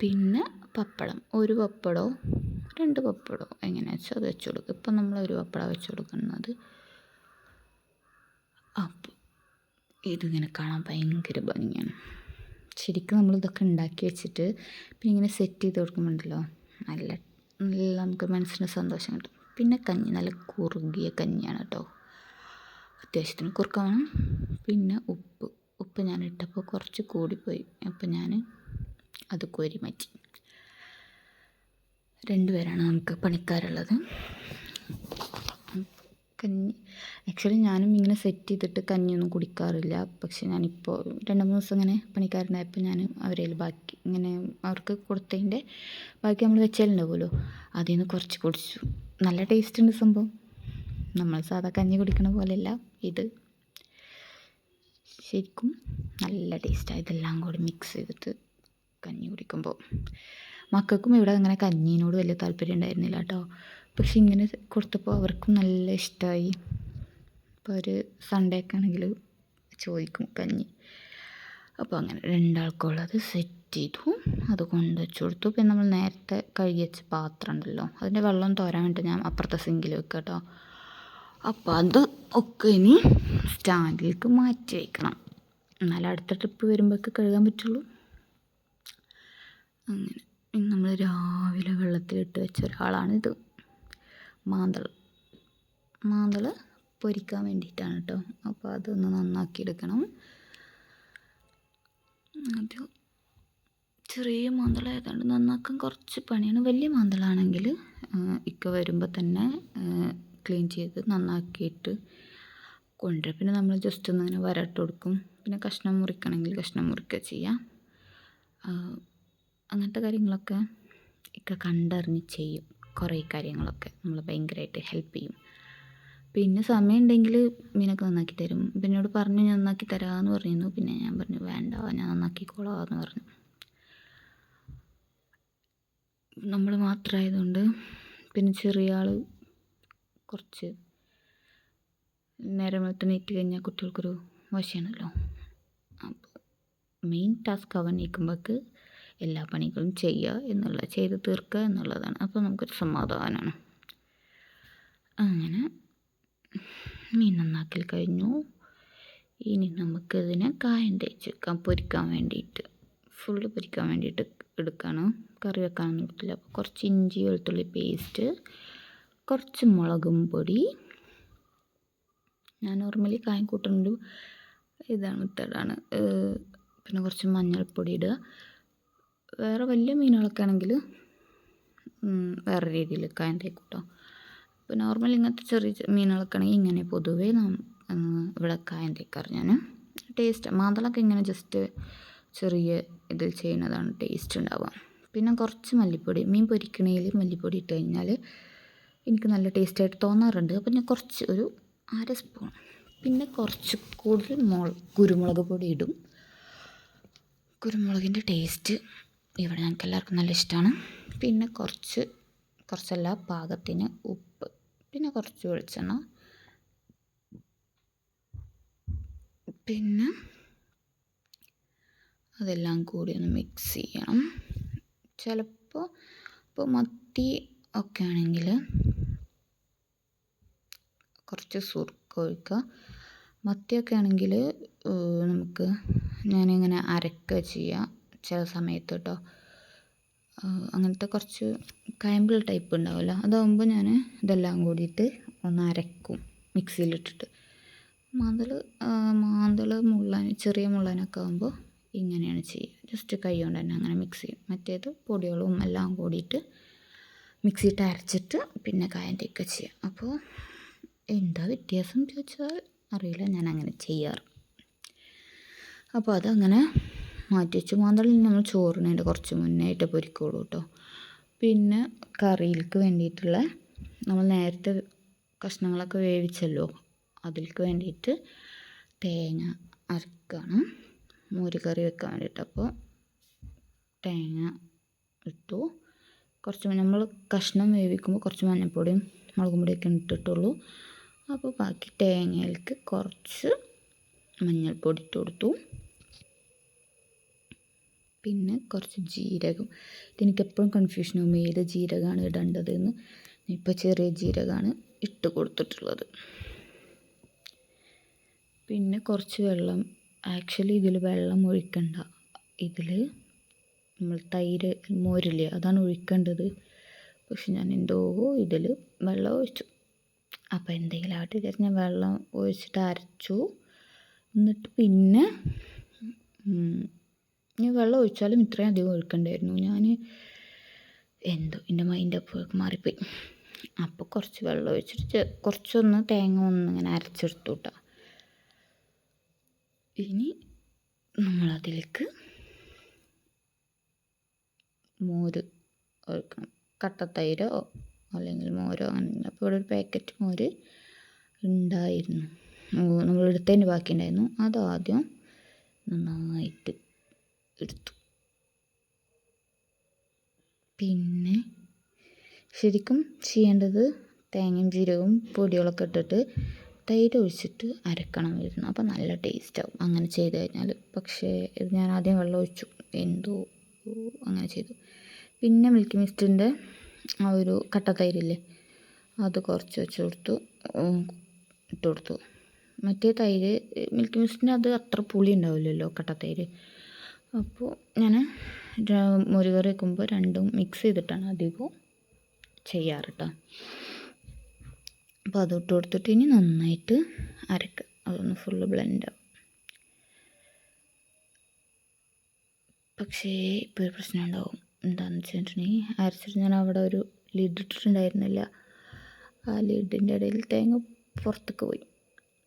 പിന്നെ പപ്പടം, ഒരു പപ്പടമോ 2 പപ്പടമോ എങ്ങനെയാ വെച്ചാൽ അത് വെച്ച് കൊടുക്കുക. ഇപ്പം നമ്മളൊരു പപ്പടം വെച്ച് കൊടുക്കുന്നത്. അപ്പോൾ ഇതിങ്ങനെ കാണാൻ ഭയങ്കര ഭംഗിയാണ്. ശരിക്കും നമ്മളിതൊക്കെ ഉണ്ടാക്കി വെച്ചിട്ട് പിന്നെ ഇങ്ങനെ സെറ്റ് ചെയ്ത് കൊടുക്കുമ്പോണ്ടല്ലോ നല്ല നമുക്ക് മനസ്സിന് സന്തോഷം കിട്ടും. പിന്നെ കഞ്ഞി നല്ല കുറുകിയ കഞ്ഞിയാണ് കേട്ടോ, അത്യാവശ്യത്തിന് കുറുക്കാൻ. പിന്നെ ഉപ്പ് ഞാൻ ഇട്ടപ്പോൾ കുറച്ച് കൂടിപ്പോയി, അപ്പോൾ ഞാൻ അത് കോരി മാറ്റി. 2 പേരാണ് നമുക്ക് പണിക്കാരുള്ളത്. കഞ്ഞി ആക്ച്വലി ഞാനും ഇങ്ങനെ സെറ്റ് ചെയ്തിട്ട് കഞ്ഞിയൊന്നും കുടിക്കാറില്ല. പക്ഷെ ഞാനിപ്പോൾ 2-3 ദിവസം ഇങ്ങനെ പണിക്കാരുണ്ടായപ്പോൾ ഞാൻ അവരേൽ ബാക്കി ഇങ്ങനെ അവർക്ക് കൊടുത്തതിൻ്റെ ബാക്കി നമ്മൾ വെച്ചാലുണ്ടാവുമല്ലോ, അതിൽ നിന്ന് കുറച്ച് കുടിച്ചു. നല്ല ടേസ്റ്റ് ഉണ്ട് സംഭവം. നമ്മൾ സാധാ കഞ്ഞി കുടിക്കണ പോലെയല്ല ഇത്, ശരിക്കും നല്ല ടേസ്റ്റാണ്. ഇതെല്ലാം കൂടി മിക്സ് ചെയ്തിട്ട് കഞ്ഞി കുടിക്കുമ്പോൾ. മക്കൾക്കും ഇവിടെ അങ്ങനെ കഞ്ഞീനോട് വലിയ താല്പര്യം ഉണ്ടായിരുന്നില്ല കേട്ടോ. പക്ഷെ ഇങ്ങനെ കൊടുത്തപ്പോൾ അവർക്കും നല്ല ഇഷ്ടമായി. ഇപ്പോൾ ഒരു സൺഡേ ഒക്കെ ആണെങ്കിൽ ചോദിക്കും കഞ്ഞി. അപ്പോൾ അങ്ങനെ 2 ആൾക്കുള്ളത് സെറ്റ് ചെയ്തു, അത് കൊണ്ടുവച്ച് കൊടുത്തു. പിന്നെ നമ്മൾ നേരത്തെ കഴുകി വെച്ച പാത്രം ഉണ്ടല്ലോ, അതിൻ്റെ വെള്ളം തോരാൻ വേണ്ടി ഞാൻ അപ്പുറത്തെ സിങ്കിൽ വെക്കുക കേട്ടോ. അപ്പോൾ അത് ഒക്കെ ഇനി സ്റ്റാൻഡിലേക്ക് മാറ്റി വയ്ക്കണം, എന്നാലും അടുത്ത ട്രിപ്പ് വരുമ്പോഴൊക്കെ കഴുകാൻ പറ്റുള്ളൂ. അങ്ങനെ നമ്മൾ രാവിലെ വെള്ളത്തിലിട്ട് വെച്ച ഒരാളാണിത്. മാന്തൾ പൊരിക്കാൻ വേണ്ടിയിട്ടാണ് കേട്ടോ. അപ്പോൾ അതൊന്ന് നന്നാക്കി എടുക്കണം. അത് ചെറിയ മാന്തളായതുകൊണ്ട് നന്നാക്കാൻ കുറച്ച് പണിയാണ്. വലിയ മാന്തളാണെങ്കിൽ ഇക്ക വരുമ്പോൾ തന്നെ ക്ലീൻ ചെയ്ത് നന്നാക്കിയിട്ട് കൊണ്ടുവരും. പിന്നെ നമ്മൾ ജസ്റ്റ് ഒന്ന് ഇങ്ങനെ വരട്ട് കൊടുക്കും. പിന്നെ കഷ്ണം മുറിക്കണമെങ്കിൽ കഷ്ണം മുറിക്കുക ചെയ്യാം. അങ്ങനത്തെ കാര്യങ്ങളൊക്കെ ഇക്ക കണ്ടറിഞ്ഞ് ചെയ്യും. കുറേ കാര്യങ്ങളൊക്കെ നമ്മൾ ഭയങ്കരമായിട്ട് ഹെൽപ്പ് ചെയ്യും. പിന്നെ സമയം ഉണ്ടെങ്കിൽ മീനൊക്കെ നന്നാക്കി തരും. പിന്നെ എന്നോട് പറഞ്ഞു ഞാൻ നന്നാക്കി തരാമെന്ന് പറഞ്ഞിരുന്നു. പിന്നെ ഞാൻ പറഞ്ഞു വേണ്ട, ഞാൻ നന്നാക്കിക്കോളാം എന്ന് പറഞ്ഞു. നമ്മൾ മാത്രമായതുകൊണ്ട് പിന്നെ ചെറിയ ആൾ കുറച്ച് നേരം വെളുത്ത് നീറ്റ് കഴിഞ്ഞാൽ കുട്ടികൾക്കൊരു വാശിയാണല്ലോ. അപ്പോൾ മെയിൻ ടാസ്ക് അവൻ നീക്കുമ്പോഴേക്ക് എല്ലാ പണികളും ചെയ്യുക ചെയ്ത് തീർക്കുക എന്നുള്ളതാണ്. അപ്പോൾ നമുക്കൊരു സമാധാനമാണ്. അങ്ങനെ മീൻ നന്നാക്കൽ കഴിഞ്ഞു. ഇനി നമുക്കിതിനെ കായം തേച്ച് വെക്കാം. പൊരിക്കാൻ വേണ്ടിയിട്ട് ഫുള്ള് പൊരിക്കാൻ വേണ്ടിയിട്ട് എടുക്കണം. കറി വെക്കാനൊന്നും എടുത്തില്ല. അപ്പോൾ കുറച്ച് ഇഞ്ചി വെളുത്തുള്ളി പേസ്റ്റ്, കുറച്ച് മുളകും പൊടി. ഞാൻ നോർമലി കായം കൂട്ടുന്നത് ഇതാണ്, മെത്തേഡാണ്. പിന്നെ കുറച്ച് മഞ്ഞൾപ്പൊടി ഇടുക. വേറെ വലിയ മീനുകളൊക്കെ ആണെങ്കിൽ വേറെ രീതിയിൽ കായം തേക്കും കേട്ടോ. ഇപ്പോൾ നോർമൽ ഇങ്ങനത്തെ ചെറിയ മീനുകളൊക്കെ ആണെങ്കിൽ ഇങ്ങനെ പൊതുവേ ഇവിടെ കായം തേക്കാറ് ഞാൻ. ടേസ്റ്റ് മാന്തളൊക്കെ ഇങ്ങനെ ജസ്റ്റ് ചെറിയ ഇതിൽ ചെയ്യുന്നതാണ് ടേസ്റ്റ് ഉണ്ടാവുക. പിന്നെ കുറച്ച് മല്ലിപ്പൊടി, മീൻ പൊരിക്കണേൽ മല്ലിപ്പൊടി ഇട്ട് കഴിഞ്ഞാൽ എനിക്ക് നല്ല ടേസ്റ്റായിട്ട് തോന്നാറുണ്ട്. അപ്പോൾ ഞാൻ കുറച്ച് ഒരു 1/2 സ്പൂൺ, പിന്നെ കുറച്ച് കൂടുതൽ കുരുമുളക് പൊടി ഇടും. കുരുമുളകിൻ്റെ ടേസ്റ്റ് ഇവിടെ ഞങ്ങൾക്ക് എല്ലാവർക്കും നല്ല ഇഷ്ടമാണ്. പിന്നെ കുറച്ചല്ല പാകത്തിന് ഉപ്പ്, പിന്നെ കുറച്ച് വെളിച്ചെണ്ണ, പിന്നെ അതെല്ലാം കൂടി ഒന്ന് മിക്സ് ചെയ്യണം. ചിലപ്പോൾ ഇപ്പോൾ മത്തി ഒക്കെ ആണെങ്കിൽ കുറച്ച് സുർക്ക ഒഴിക്കുക. മത്തിയൊക്കെ ആണെങ്കിൽ നമുക്ക് ഞാനിങ്ങനെ അരക്കുക ചെയ്യുക ചില സമയത്ത് കേട്ടോ. അങ്ങനത്തെ കുറച്ച് കയമ്പിൾ ടൈപ്പ് ഉണ്ടാവുമല്ലോ, അതാകുമ്പോൾ ഞാൻ ഇതെല്ലാം കൂടിയിട്ട് ഒന്ന് അരക്കും മിക്സിയിലിട്ടിട്ട്. മാന്തൾ ചെറിയ മുള്ളനൊക്കെ ആകുമ്പോൾ ഇങ്ങനെയാണ് ചെയ്യുക. ജസ്റ്റ് കൈ കൊണ്ട് തന്നെ അങ്ങനെ മിക്സ് ചെയ്യും. മറ്റേത് പൊടികളും എല്ലാം കൂടിയിട്ട് മിക്സിയിട്ട് അരച്ചിട്ട് പിന്നെ കായം തേക്കുക ചെയ്യുക. അപ്പോൾ എന്താ വ്യത്യാസം ചോദിച്ചാൽ അറിയില്ല, ഞാൻ അങ്ങനെ ചെയ്യാറ്. അപ്പോൾ അതങ്ങനെ മാറ്റി വെച്ചു. മാന്തളിൽ നമ്മൾ ചോറിനതിൻ്റെ കുറച്ച് മുന്നായിട്ട് പൊരിക്കുള്ളൂ കേട്ടോ. പിന്നെ കറിയിലേക്ക് വേണ്ടിയിട്ടുള്ള നമ്മൾ നേരത്തെ കഷ്ണങ്ങളൊക്കെ വേവിച്ചല്ലോ, അതിലേക്ക് വേണ്ടിയിട്ട് തേങ്ങ അരക്കുകയാണ് മോര് കറി വെക്കാൻ വേണ്ടിയിട്ട്. അപ്പോൾ തേങ്ങ ഇട്ടു. കുറച്ച് നമ്മൾ കഷ്ണം വേവിക്കുമ്പോൾ കുറച്ച് മഞ്ഞൾപ്പൊടിയും മുളകും പൊടിയൊക്കെ ഇട്ടിട്ടുള്ളൂ. അപ്പോൾ ബാക്കി തേങ്ങയിലേക്ക് കുറച്ച് മഞ്ഞൾപ്പൊടി ഇട്ട് കൊടുത്തു. പിന്നെ കുറച്ച് ജീരകം. ഇതെനിക്കെപ്പോഴും കൺഫ്യൂഷനാകും ഏത് ജീരകമാണ് ഇടേണ്ടതെന്ന്. ഇപ്പോൾ ചെറിയ ജീരകമാണ് ഇട്ട് കൊടുത്തിട്ടുള്ളത്. പിന്നെ കുറച്ച് വെള്ളം. ആക്ച്വലി ഇതിൽ വെള്ളം ഒഴിക്കണ്ട, ഇതിൽ നമ്മൾ തൈര് മോരില്ലേ അതാണ് ഒഴിക്കേണ്ടത്. പക്ഷെ ഞാൻ എന്തോ ഇതിൽ വെള്ളം ഒഴിച്ചു. അപ്പോൾ എന്തെങ്കിലും ആയിട്ട് വിചാരിച്ച് ഞാൻ വെള്ളം ഒഴിച്ചിട്ട് അരച്ചു. എന്നിട്ട് പിന്നെ ഞാൻ വെള്ളം ഒഴിച്ചാലും ഇത്രയും അധികം ഒഴിക്കണ്ടായിരുന്നു. ഞാൻ എൻ്റെ മൈൻഡ് അപ്പോഴേക്ക് മാറിപ്പോയി. അപ്പോൾ കുറച്ച് വെള്ളം ഒഴിച്ചിട്ട് കുറച്ചൊന്ന് തേങ്ങ ഒന്നിങ്ങനെ അരച്ചെടുത്തു കേട്ടോ. ഇനി നമ്മളതിലേക്ക് മോര് ഒഴിക്കണം. കട്ടത്തൈരോ അല്ലെങ്കിൽ മോരോ അങ്ങനെ. അപ്പോൾ ഇവിടെ ഒരു പാക്കറ്റ് മോര് ഉണ്ടായിരുന്നു, നമ്മൾ എടുത്തതിൻ്റെ ബാക്കി ഉണ്ടായിരുന്നു. അതാദ്യം നന്നായിട്ട് എടുത്തു. പിന്നെ ശരിക്കും ചെയ്യേണ്ടത് തേങ്ങയും ജീരകവും പൊടികളൊക്കെ ഇട്ടിട്ട് തൈര് ഒഴിച്ചിട്ട് അരക്കണമായിരുന്നു. അപ്പോൾ നല്ല ടേസ്റ്റാവും അങ്ങനെ ചെയ്ത് കഴിഞ്ഞാൽ. പക്ഷേ ഇത് ഞാൻ ആദ്യം വെള്ളം ഒഴിച്ചു, എന്തോ അങ്ങനെ ചെയ്തു. പിന്നെ മിൽക്കി മിസ്റ്റിൻ്റെ ആ ഒരു കട്ടത്തൈരില്ലേ അത് കുറച്ച് വെച്ച് കൊടുത്തു, ഇട്ട് കൊടുത്തു. മറ്റേ തൈര് മിൽക്കി മിസ്റ്റിന് അത് അത്ര പുളി ഉണ്ടാവില്ലല്ലോ കട്ടത്തൈര്. അപ്പോൾ ഞാൻ മോര് കറി വെക്കുമ്പോൾ രണ്ടും മിക്സ് ചെയ്തിട്ടാണ് അധികവും ചെയ്യാറ് കേട്ടോ. അപ്പോൾ അതിട്ട് കൊടുത്തിട്ട് ഇനി നന്നായിട്ട് അരക്കുക. അതൊന്ന് ഫുള്ള് ബ്ലെൻഡാവും. പക്ഷേ ഇപ്പോൾ ഒരു പ്രശ്നം ഉണ്ടാവും. എന്താണെന്ന് വെച്ചിട്ടുണ്ടെങ്കിൽ അരച്ചിട്ട് ഞാൻ അവിടെ ഒരു ലിഡ് ഇട്ടിട്ടുണ്ടായിരുന്നില്ല. ആ ലിഡിൻ്റെ ഇടയിൽ തേങ്ങ പുറത്തേക്ക് പോയി.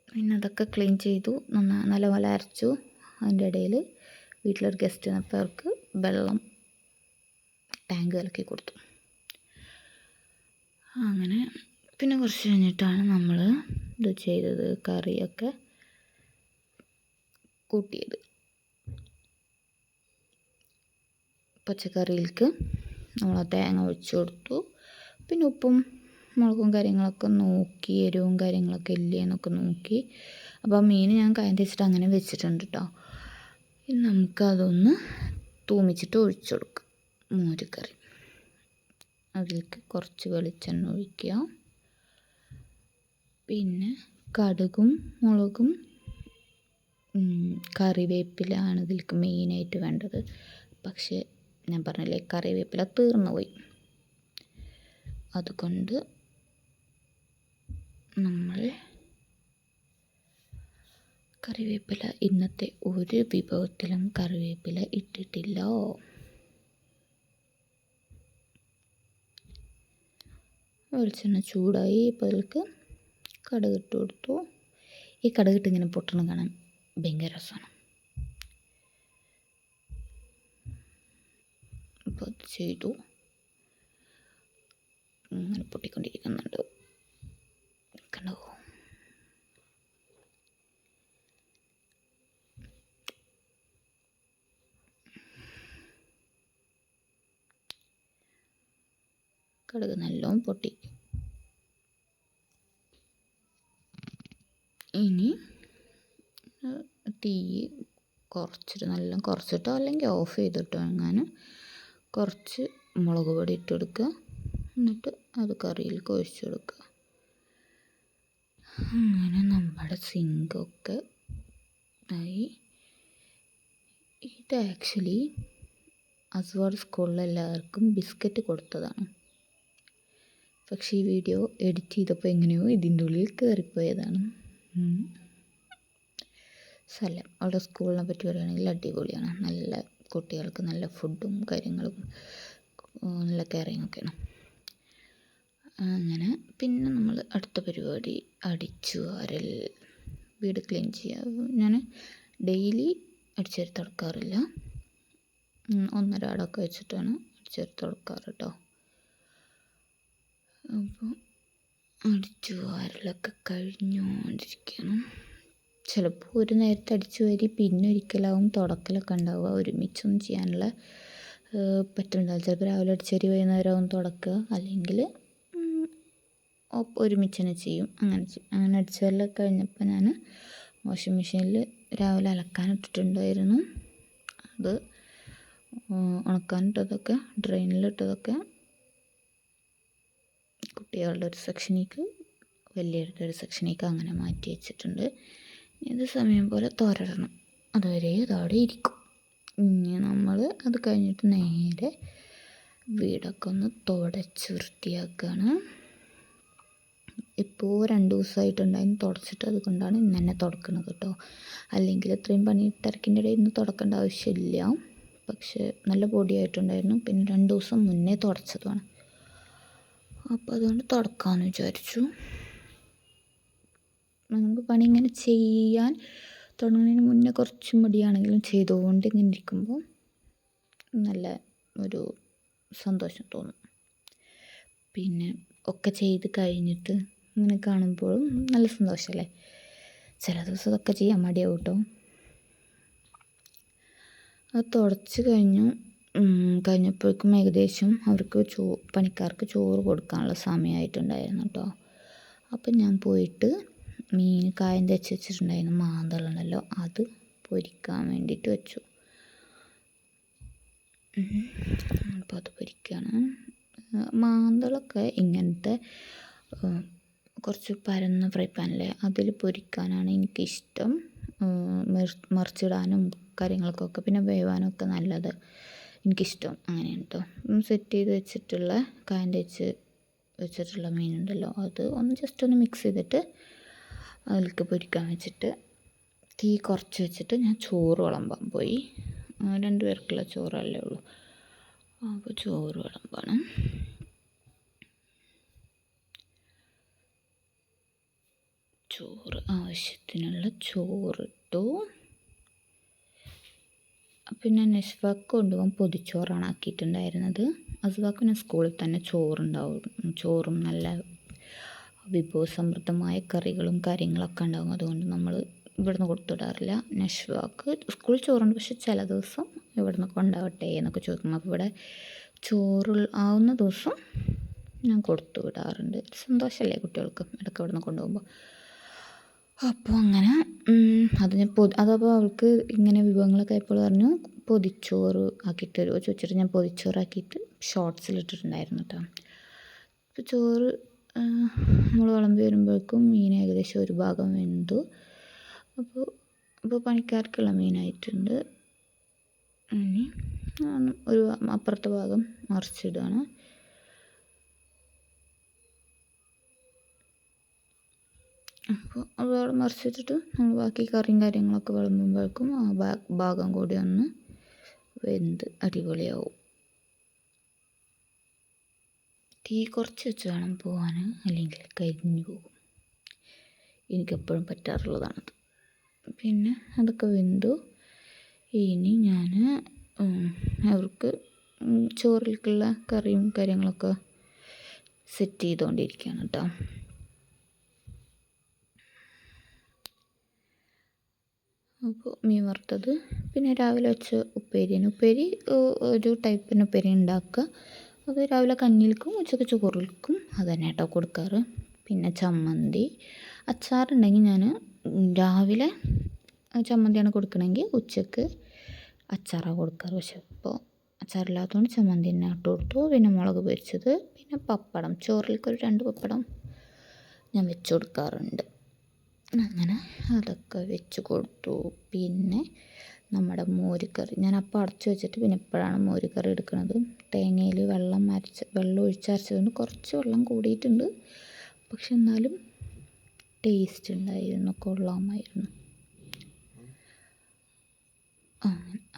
പിന്നെ അതൊക്കെ ക്ലീൻ ചെയ്തു, നല്ലപോലെ അരച്ചു. അതിൻ്റെ ഇടയിൽ വീട്ടിലൊരു ഗസ്റ്റ് വന്നപ്പോൾ അവർക്ക് വെള്ളം ടാങ്ക് കലക്കി കൊടുത്തു. അങ്ങനെ പിന്നെ കുറച്ച് കഴിഞ്ഞിട്ടാണ് നമ്മൾ ഇത് ചെയ്തത്, കറിയൊക്കെ കൂട്ടിയത്. പച്ചക്കറിയിലേക്ക് നമ്മൾ ആ തേങ്ങ ഒഴിച്ച് കൊടുത്തു. പിന്നെ ഉപ്പും മുളകും കാര്യങ്ങളൊക്കെ നോക്കി, എരിവും കാര്യങ്ങളൊക്കെ ഇല്ലേ എന്നൊക്കെ നോക്കി. അപ്പോൾ ആ മീൻ ഞാൻ കായം തേച്ചിട്ട് അങ്ങനെ വെച്ചിട്ടുണ്ട് കേട്ടോ. ഇനി നമുക്കതൊന്ന് തൂമിച്ചിട്ട് ഒഴിച്ചു കൊടുക്കാം. മോരുകറി, അതിലേക്ക് കുറച്ച് വെളിച്ചെണ്ണ ഒഴിക്കുക. പിന്നെ കടുകും മുളകും കറിവേപ്പിലാണ് ഇതിലേക്ക് മെയിനായിട്ട് വേണ്ടത്. പക്ഷേ ഞാൻ പറഞ്ഞില്ലേ, കറിവേപ്പില തീർന്നു പോയി. അതുകൊണ്ട് നമ്മൾ കറിവേപ്പില ഇന്നത്തെ ഒരു വിഭവത്തിലും കറിവേപ്പില ഇട്ടിട്ടില്ല. വെളിച്ചെണ്ണ ചൂടായി. ഇപ്പോൾ അതിലേക്ക് കടുകിട്ട് കൊടുത്തു. ഈ കടുകിട്ട് ഇങ്ങനെ പൊട്ടണം കാണാൻ ഭയങ്കര രസമാണ്. അപ്പോൾ അത് ചെയ്തു. അങ്ങനെ പൊട്ടിക്കൊണ്ടിരിക്കുന്നുണ്ട്, കണ്ടോ. കടുക് നല്ലോണം പൊട്ടി. ഇനി തീ കുറച്ചിട്ടോ അല്ലെങ്കിൽ ഓഫ് ചെയ്തിട്ടോ എങ്ങാനും കുറച്ച് മുളക് പൊടി ഇട്ട് കൊടുക്കുക. എന്നിട്ട് അത് കറിയിലേക്ക് ഒഴിച്ച് കൊടുക്കുക. അങ്ങനെ നമ്മുടെ സിങ്കൊക്കെ ആയി. ഇത് ആക്ച്വലി അസ്വാർ സ്കൂളിലെല്ലാവർക്കും ബിസ്ക്കറ്റ് കൊടുത്തതാണ്. പക്ഷേ ഈ വീഡിയോ എഡിറ്റ് ചെയ്തപ്പോൾ എങ്ങനെയോ ഇതിൻ്റെ ഉള്ളിൽ കയറിപ്പോയതാണ്. സ്ഥലം അവിടെ സ്കൂളിനെ പറ്റി പറയുകയാണെങ്കിൽ അടിപൊളിയാണ്. നല്ല കുട്ടികൾക്ക് നല്ല ഫുഡും കാര്യങ്ങളും നല്ല കെയറിങ്ങൊക്കെയാണ്. അങ്ങനെ പിന്നെ നമ്മൾ അടുത്ത പരിപാടി അടിച്ചു വാരൽ, വീട് ക്ലീൻ ചെയ്യുക. ഞാൻ ഡെയിലി അടിച്ചുവാരി തുടക്കാറില്ല, ഒന്നരാടമൊക്കെ വെച്ചിട്ടാണ് അടിച്ചുവാരി തുടക്കാറ് കേട്ടോ. അപ്പോൾ അടിച്ചു വാരലൊക്കെ കഴിഞ്ഞുകൊണ്ടിരിക്കണം. ചിലപ്പോൾ ഒരു നേരത്തെ അടിച്ചു വാരി പിന്നെ ഒരിക്കലാവും തുടക്കലൊക്കെ ഉണ്ടാവുക. ഒരുമിച്ചൊന്നും ചെയ്യാനുള്ള പറ്റുന്നുണ്ടാവില്ല. ചിലപ്പോൾ രാവിലെ അടിച്ചുവാരി വൈകുന്നേരമാവും തുടക്കുക, അല്ലെങ്കിൽ ഒരുമിച്ച് തന്നെ ചെയ്യും. അങ്ങനെ അടിച്ചുവാരലൊക്കെ കഴിഞ്ഞപ്പോൾ ഞാൻ വാഷിംഗ് മെഷീനിൽ രാവിലെ അലക്കാനിട്ടിട്ടുണ്ടായിരുന്നു. അത് ഉണക്കാനിട്ടതൊക്കെ ഡ്രെയിനിലിട്ടതൊക്കെ കുട്ടികളുടെ ഒരു സെക്ഷനിലേക്ക്, വലിയവരുടെ ഒരു സെക്ഷനിലേക്ക് അങ്ങനെ മാറ്റി വെച്ചിട്ടുണ്ട്. ഇത് സമയം പോലെ തോരടണം, അതുവരെ അതവിടെ ഇരിക്കും. ഇനി നമ്മൾ അത് കഴിഞ്ഞിട്ട് നേരെ വീടൊക്കെ ഒന്ന് തുടച്ച് വൃത്തിയാക്കുകയാണ്. ഇപ്പോൾ 2 ദിവസമായിട്ടുണ്ടായിരുന്നു തുടച്ചിട്ട്, അതുകൊണ്ടാണ് ഇന്ന് തന്നെ തുടക്കുന്നത് കേട്ടോ. അല്ലെങ്കിൽ ഇത്രയും പണി തിരക്കിൻ്റെ ഇടയിൽ ഇന്ന് തുടക്കേണ്ട ആവശ്യമില്ല. പക്ഷേ നല്ല പൊടിയായിട്ടുണ്ടായിരുന്നു. പിന്നെ 2 ദിവസം മുന്നേ തുടച്ചതുമാണ്. അപ്പോൾ അതുകൊണ്ട് തുടക്കാമെന്ന് വിചാരിച്ചു. നമുക്ക് പണി ഇങ്ങനെ ചെയ്യാൻ തുടങ്ങുന്നതിന് മുന്നേ കുറച്ച് മടിയാണെങ്കിലും ചെയ്തുകൊണ്ട് ഇങ്ങനെ ഇരിക്കുമ്പോൾ നല്ല ഒരു സന്തോഷം തോന്നും. പിന്നെ ഒക്കെ ചെയ്ത് കഴിഞ്ഞിട്ട് ഇങ്ങനെ കാണുമ്പോഴും നല്ല സന്തോഷമല്ലേ. ചില ദിവസം ഇതൊക്കെ ചെയ്യാൻ മടിയാവും കേട്ടോ. അത് തുടച്ച് കഴിഞ്ഞപ്പോഴേക്കും ഏകദേശം അവർക്ക് പണിക്കാർക്ക് ചോറ് കൊടുക്കാനുള്ള സമയമായിട്ടുണ്ടായിരുന്നു കേട്ടോ. അപ്പം ഞാൻ പോയിട്ട് മീൻ കായം തേച്ച് വെച്ചിട്ടുണ്ടായിരുന്നു, മാന്തളുണ്ടല്ലോ, അത് പൊരിക്കാൻ വേണ്ടിയിട്ട് വെച്ചു. അപ്പോൾ അത് പൊരിക്കുകയാണ്. മാന്തളൊക്കെ ഇങ്ങനത്തെ കുറച്ച് പരന്ന ഫ്രൈ പാനില്ലേ, അതിൽ പൊരിക്കാനാണ് എനിക്കിഷ്ടം. മറിച്ചിടാനും കാര്യങ്ങൾക്കൊക്കെ പിന്നെ വേവാനൊക്കെ നല്ലത്, എനിക്കിഷ്ടം അങ്ങനെയാണ് കേട്ടോ. സെറ്റ് ചെയ്ത് വെച്ചിട്ടുള്ള കായം തേച്ച് വെച്ചിട്ടുള്ള മീനുണ്ടല്ലോ, അത് ജസ്റ്റ് ഒന്ന് മിക്സ് ചെയ്തിട്ട് അതിലേക്ക് പൊരിക്കാൻ വെച്ചിട്ട് തീ കുറച്ച് വെച്ചിട്ട് ഞാൻ ചോറ് വിളമ്പാൻ പോയി. 2 പേർക്കുള്ള ചോറല്ലേ ഉള്ളൂ. അപ്പോൾ ചോറ് വിളമ്പാണ്. ചോറ് ആവശ്യത്തിനുള്ള ചോറിട്ടു. പിന്നെ നഷ്വാക്ക് കൊണ്ടുപോകാൻ പൊതിച്ചോറാണ് ആക്കിയിട്ടുണ്ടായിരുന്നത്. അസ്വാക്ക് പിന്നെ സ്കൂളിൽ തന്നെ ചോറുണ്ടാവും, ചോറും നല്ല വിഭവസമൃദ്ധമായ കറികളും കാര്യങ്ങളൊക്കെ ഉണ്ടാകും. അതുകൊണ്ട് നമ്മൾ ഇവിടുന്ന് കൊടുത്തുവിടാറില്ല. നഷ്വാക്ക് സ്കൂളിൽ ചോറുണ്ട്, പക്ഷെ ചില ദിവസം ഇവിടുന്ന് കൊണ്ടാവട്ടെ എന്നൊക്കെ ചോദിക്കും. അപ്പോൾ ഇവിടെ ചോറ് ആവുന്ന ദിവസം ഞാൻ കൊടുത്തു വിടാറുണ്ട്. സന്തോഷമല്ലേ കുട്ടികൾക്ക് ഇടയ്ക്ക് ഇവിടുന്ന് കൊണ്ടുപോകുമ്പോൾ. അപ്പോൾ അങ്ങനെ അത് ഞാൻ അതപ്പോൾ അവൾക്ക് ഇങ്ങനെ വിഭവങ്ങളൊക്കെ ഇപ്പോൾ പറഞ്ഞു പൊതിച്ചോറ് ആക്കിയിട്ട് തരുമോ ചോദിച്ചിട്ട് ഞാൻ പൊതിച്ചോറാക്കിയിട്ട് ഷോർട്സിലിട്ടിട്ടുണ്ടായിരുന്നു കേട്ടോ. അപ്പോൾ ചോറ് നമ്മൾ വിളമ്പി വരുമ്പോഴേക്കും മീൻ ഏകദേശം ഒരു ഭാഗം വെന്തു. അപ്പോൾ പണിക്കാർക്കുള്ള മീനായിട്ടുണ്ട്. ഇനി ഒരു അപ്പുറത്തെ ഭാഗം മറിച്ചിടുകയാണ്. അപ്പോൾ അതവിടെ മറിച്ചിട്ടിട്ട് നമ്മൾ ബാക്കി കറിയും കാര്യങ്ങളൊക്കെ വിളമ്പുമ്പോഴേക്കും ആ ഭാഗം കൂടി ഒന്ന് വെന്ത് അടിപൊളിയാവും. തീ കുറച്ച് വെച്ച് വേണം പോകാൻ, അല്ലെങ്കിൽ കരിഞ്ഞു പോകും. എനിക്കെപ്പോഴും പറ്റാറുള്ളതാണത്. പിന്നെ അതൊക്കെ വെന്തു. ഇനി ഞാൻ അവർക്ക് ചോറിലേക്കുള്ള കറിയും കാര്യങ്ങളൊക്കെ സെറ്റ് ചെയ്തുകൊണ്ടിരിക്കുകയാണ് കേട്ടോ. അപ്പോൾ മീൻ വറുത്തത്, പിന്നെ രാവിലെ വെച്ച ഉപ്പേരിയാണ്. ഉപ്പേരി ഒരു ടൈപ്പിന് ഉപ്പേരി ഉണ്ടാക്കുക. അത് രാവിലെ കഞ്ഞിയിൽക്കും ഉച്ചയ്ക്ക് ചോറിൽക്കും അത് തന്നെ കേട്ടോ കൊടുക്കാറ്. പിന്നെ ചമ്മന്തി, അച്ചാറുണ്ടെങ്കിൽ ഞാൻ രാവിലെ ചമ്മന്തിയാണ് കൊടുക്കണമെങ്കിൽ ഉച്ചയ്ക്ക് അച്ചാറാണ് കൊടുക്കാറ്. പക്ഷെ ഇപ്പോൾ അച്ചാറില്ലാത്തതുകൊണ്ട് ചമ്മന്തി തന്നെ ഇട്ട് കൊടുത്തു. പിന്നെ മുളക് പൊരിച്ചത്, പിന്നെ പപ്പടം, ചോറിലേക്കൊരു 2 പപ്പടം ഞാൻ വെച്ച് കൊടുക്കാറുണ്ട്. അങ്ങനെ അതൊക്കെ വെച്ച് കൊടുത്തു. പിന്നെ നമ്മുടെ മോരുകറി ഞാൻ അപ്പം അടച്ചു വെച്ചിട്ട് പിന്നെ ഇപ്പോഴാണ് മോരുകറി എടുക്കുന്നത്. തേങ്ങയിൽ വെള്ളം ഒഴിച്ചരച്ചതുകൊണ്ട് കുറച്ച് വെള്ളം കൂടിയിട്ടുണ്ട്, പക്ഷെ എന്നാലും ടേസ്റ്റ് ഉണ്ടായിരുന്നു, കൊള്ളാമായിരുന്നു.